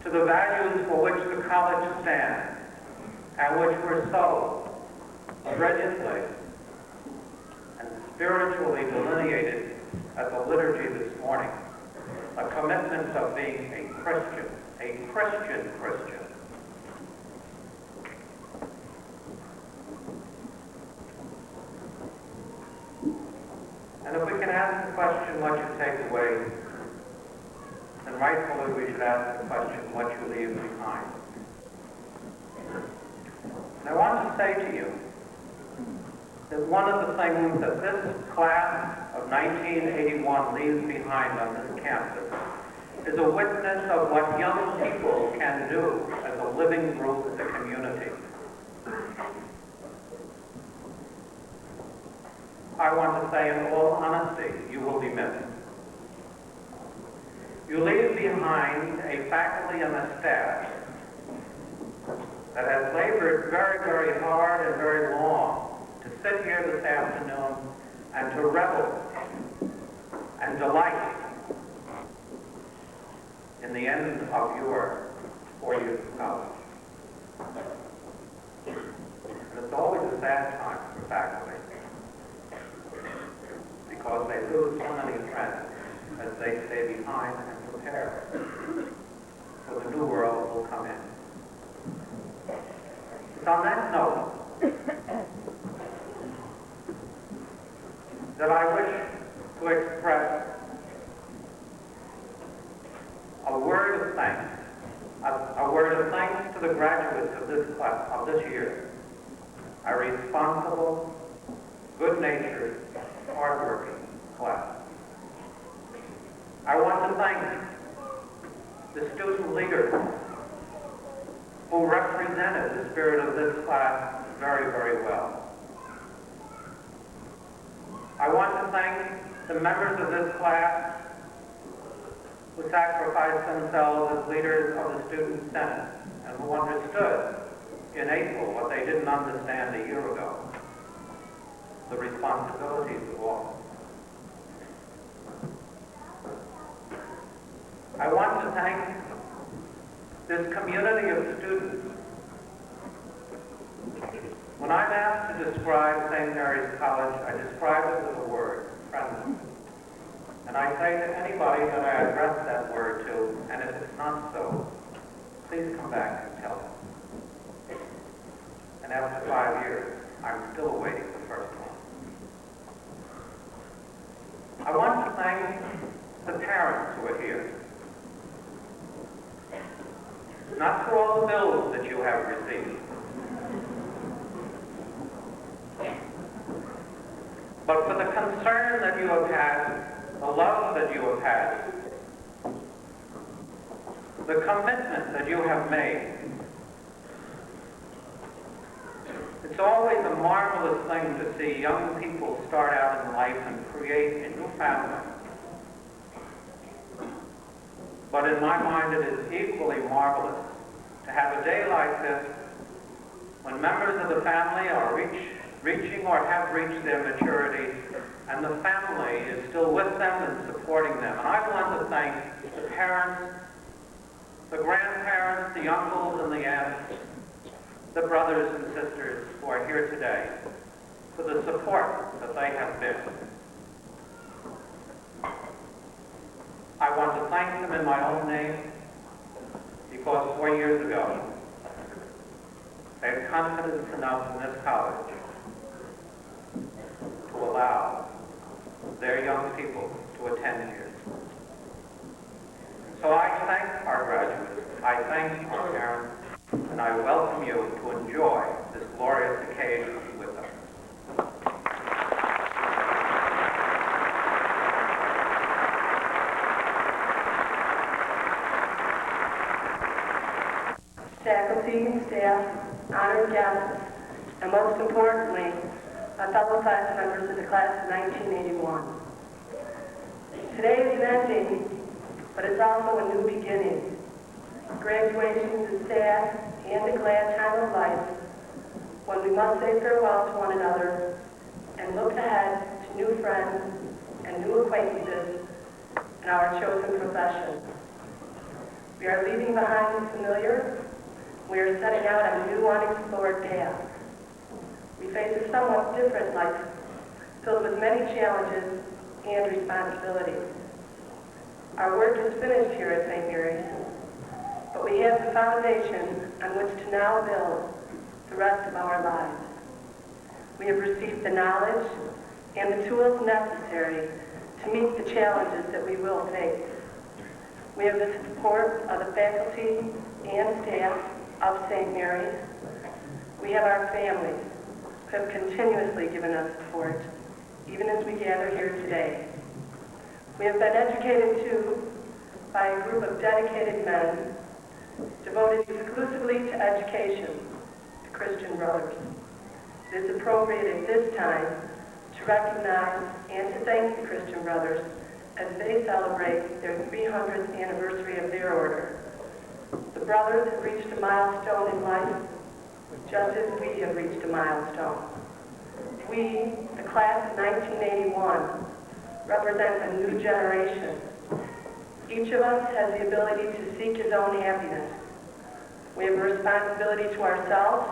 to the values for which the college stands and which were so brilliantly and spiritually delineated at the liturgy this morning. A commitment of being a Christian Christian. And if we can ask the question, what you take away, then rightfully we should ask the question, what you leave behind. And I want to say to you that one of the things that this class of 1981 leaves behind on this campus is a witness of what young people can do as a living group in the community. I want to say in all honesty, you will be missed. You leave behind a faculty and a staff that has labored very, very hard and very long to sit here this afternoon and to revel and delight in the end of your 4 years of college. And it's always a sad time for faculty, because they lose so many friends as they stay behind and prepare for the new world that will come in. It's on that note that I wish to express a word of thanks, a word of thanks to the graduates of this class, of this year, a responsible, good-natured, hard-working class. I want to thank the student leaders who represented the spirit of this class very, very well. I want to thank the members of this class who sacrificed themselves as leaders of the Student Senate and who understood in April what they didn't understand a year ago, the responsibilities of all. I want to thank this community of students. When I'm asked to describe St. Mary's College, I describe it with a word, friendly. And I say to anybody that I address that word to, and if it's not so, please come back and tell me. And after 5 years, I'm still awaiting the first one. I want to thank the parents who are here. Not for all the bills that you have received, but for the concern that you have had, the love that you have had, the commitment that you have made. It's always a marvelous thing to see young people start out in life and create a new family. But in my mind, it is equally marvelous to have a day like this when members of the family are reaching or have reached their maturity, and the family is still with them and supporting them. And I want to thank the parents, the grandparents, the uncles and the aunts, the brothers and sisters who are here today for the support that they have been. I want to thank them in my own name because 4 years ago, they had confidence enough in this college to allow their young people to attend here. So I thank our graduates, I thank our parents, and I welcome you to enjoy this glorious occasion with us. Faculty, staff, honored guests, and most importantly, my fellow class members of the class of 1981. Today is an ending, but it's also a new beginning. Graduation is a sad and a glad time of life when we must say farewell to one another and look ahead to new friends and new acquaintances in our chosen profession. We are leaving behind the familiar. We are setting out on a new unexplored path. We face a somewhat different life, filled with many challenges and responsibilities. Our work is finished here at St. Mary's, but we have the foundation on which to now build the rest of our lives. We have received the knowledge and the tools necessary to meet the challenges that we will face. We have the support of the faculty and staff of St. Mary's. We have our families who have continuously given us support, even as we gather here today. We have been educated too by a group of dedicated men devoted exclusively to education, the Christian Brothers. It is appropriate at this time to recognize and to thank the Christian Brothers as they celebrate their 300th anniversary of their order. The brothers have reached a milestone in life, just as we have reached a milestone. We, the class of 1981, represent a new generation. Each of us has the ability to seek his own happiness. We have a responsibility to ourselves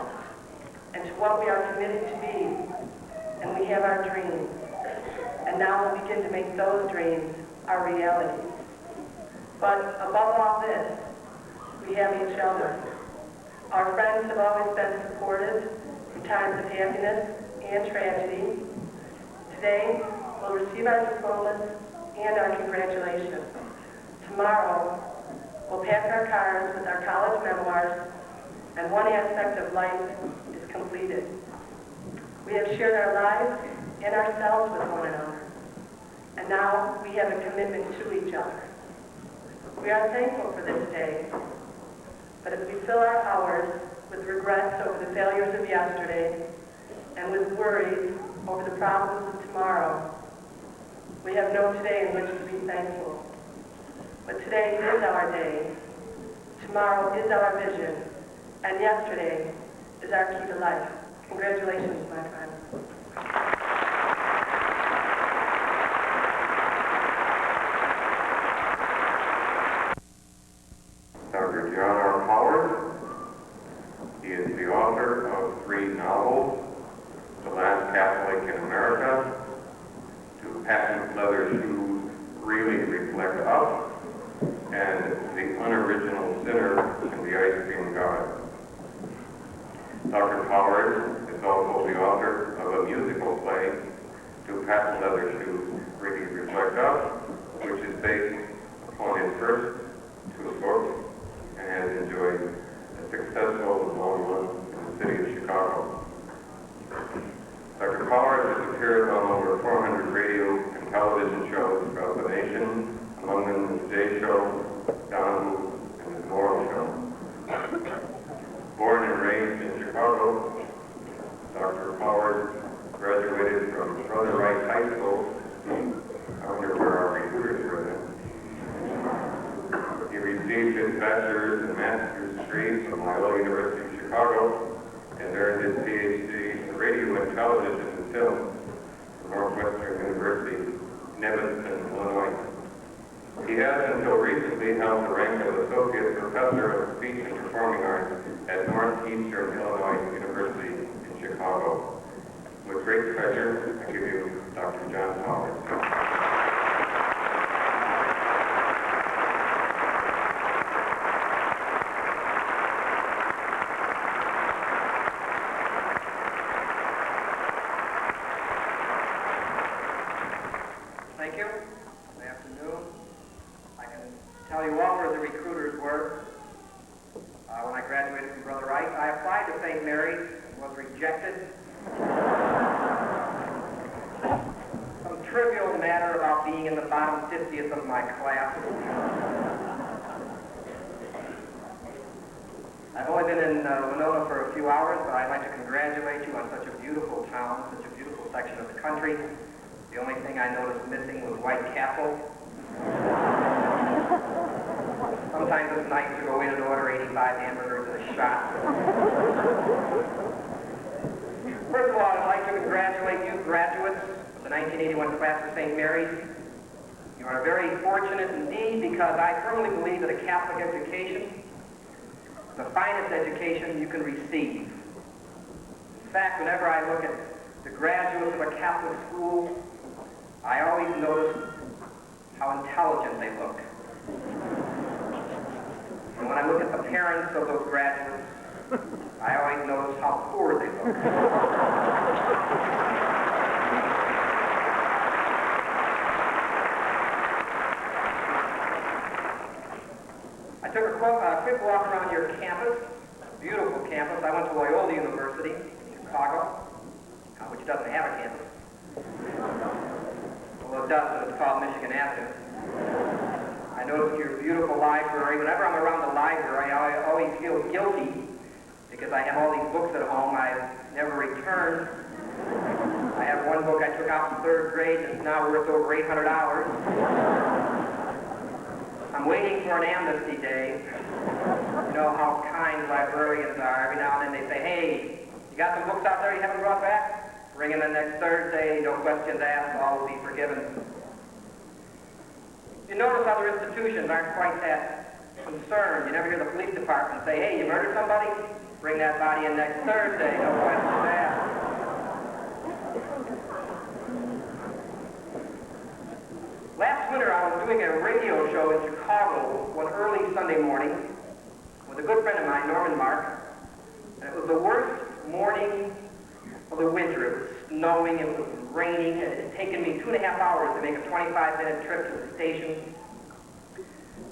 and to what we are committed to be, and we have our dreams. And now we'll begin to make those dreams our reality. But above all this, we have each other. Our friends have always been supportive in times of happiness and tragedy. Today, we'll receive our diplomas and our congratulations. Tomorrow, we'll pack our cars with our college memoirs, and one aspect of life is completed. We have shared our lives and ourselves with one another, and now we have a commitment to each other. We are thankful for this day, but as we fill our hours with regrets over the failures of yesterday and with worries over the problems of tomorrow, we have no today in which to be thankful. But today is our day, tomorrow is our vision, and yesterday is our key to life. Congratulations, my friends. Dr. John R. Powers. He is the author of 3 novels, The Last Catholic in America, Do Patent Leather Shoes Really Reflect Up, and The Unoriginal Sinner and the Ice Cream God. Dr. Powers is also the author of a musical play, Do Patent Leather Shoes Really Reflect Up, which is based upon his first 2 books and has enjoyed a successful long run in the city of Chicago. Dr. Powers has appeared on over 400 radio and television shows throughout the nation, among them The Today Show, Don, and The Moral Show. Born and raised in Chicago, Dr. Powers graduated from Brother Rice High School. I wonder where our recruiters were then. He degrees from Loyola University of Chicago and earned his PhD in radio and television and film from Northwestern University in Evanston, Illinois. He has until recently held the rank of Associate Professor of Speech and Performing Arts at Northeastern Illinois University in Chicago. With great pleasure, I give you Dr. John Powers. Thank you. Good afternoon. I can tell you all where the recruiters were. When I graduated from Brother Rice, I applied to St. Mary's and was rejected. Some trivial matter about being in the bottom 50th of my class. I've only been in Winona for a few hours, but I'd like to congratulate you on such a beautiful town, such a beautiful section of the country. The only thing I noticed missing was White Castle. Sometimes it's nice to go in and order 85 hamburgers and a shot. First of all, I'd like to congratulate you graduates of the 1981 class of St. Mary's. You are very fortunate indeed, because I firmly believe that a Catholic education is the finest education you can receive. In fact, whenever I look at the graduates of a Catholic school, I always notice how intelligent they look. And when I look at the parents of those graduates, I always notice how poor they look. I took a quick walk around your campus, beautiful campus. I went to Loyola University in Chicago, which doesn't have a campus. Well, it does, but it's called Michigan Avenue. I noticed your beautiful library. Whenever I'm around the library, I always feel guilty because I have all these books at home I've never returned. I have one book I took out in 3rd grade that's now worth over 800 hours. I'm waiting for an amnesty day. You know how kind librarians are. Every now and then they say, hey, you got some books out there you haven't brought back? Bring in the next Thursday, no questions asked, all will be forgiven. You notice other institutions aren't quite that concerned. You never hear the police department say, hey, you murdered somebody? Bring that body in next Thursday, no questions asked. Last winter I was doing a radio show in Chicago one early Sunday morning with a good friend of mine, Norman Mark, and it was the worst morning of the winter. It was snowing, it was raining, and it had taken me 2.5 hours to make a 25-minute trip to the station.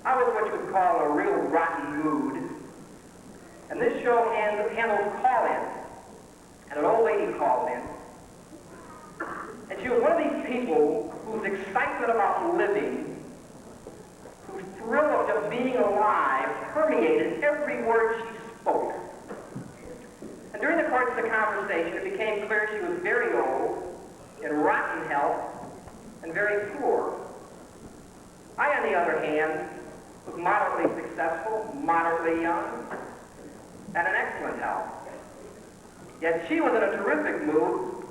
I was what you would call a real rotten mood. And this show handled call-ins. And an old lady called in. And she was one of these people whose excitement about living, whose thrill of just being alive, permeated every word she spoke. And during the course of the conversation, it became clear she was very old, in rotten health, and very poor. I, on the other hand, was moderately successful, moderately young, and in excellent health. Yet she was in a terrific mood,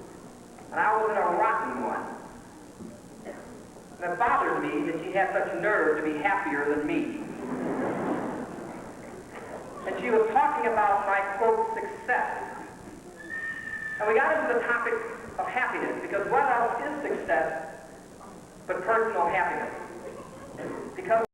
and I was in a rotten one. And it bothered me that she had such nerve to be happier than me. And she was talking about my, quote, success. And we got into the topic of happiness, because what else is success but personal happiness? Because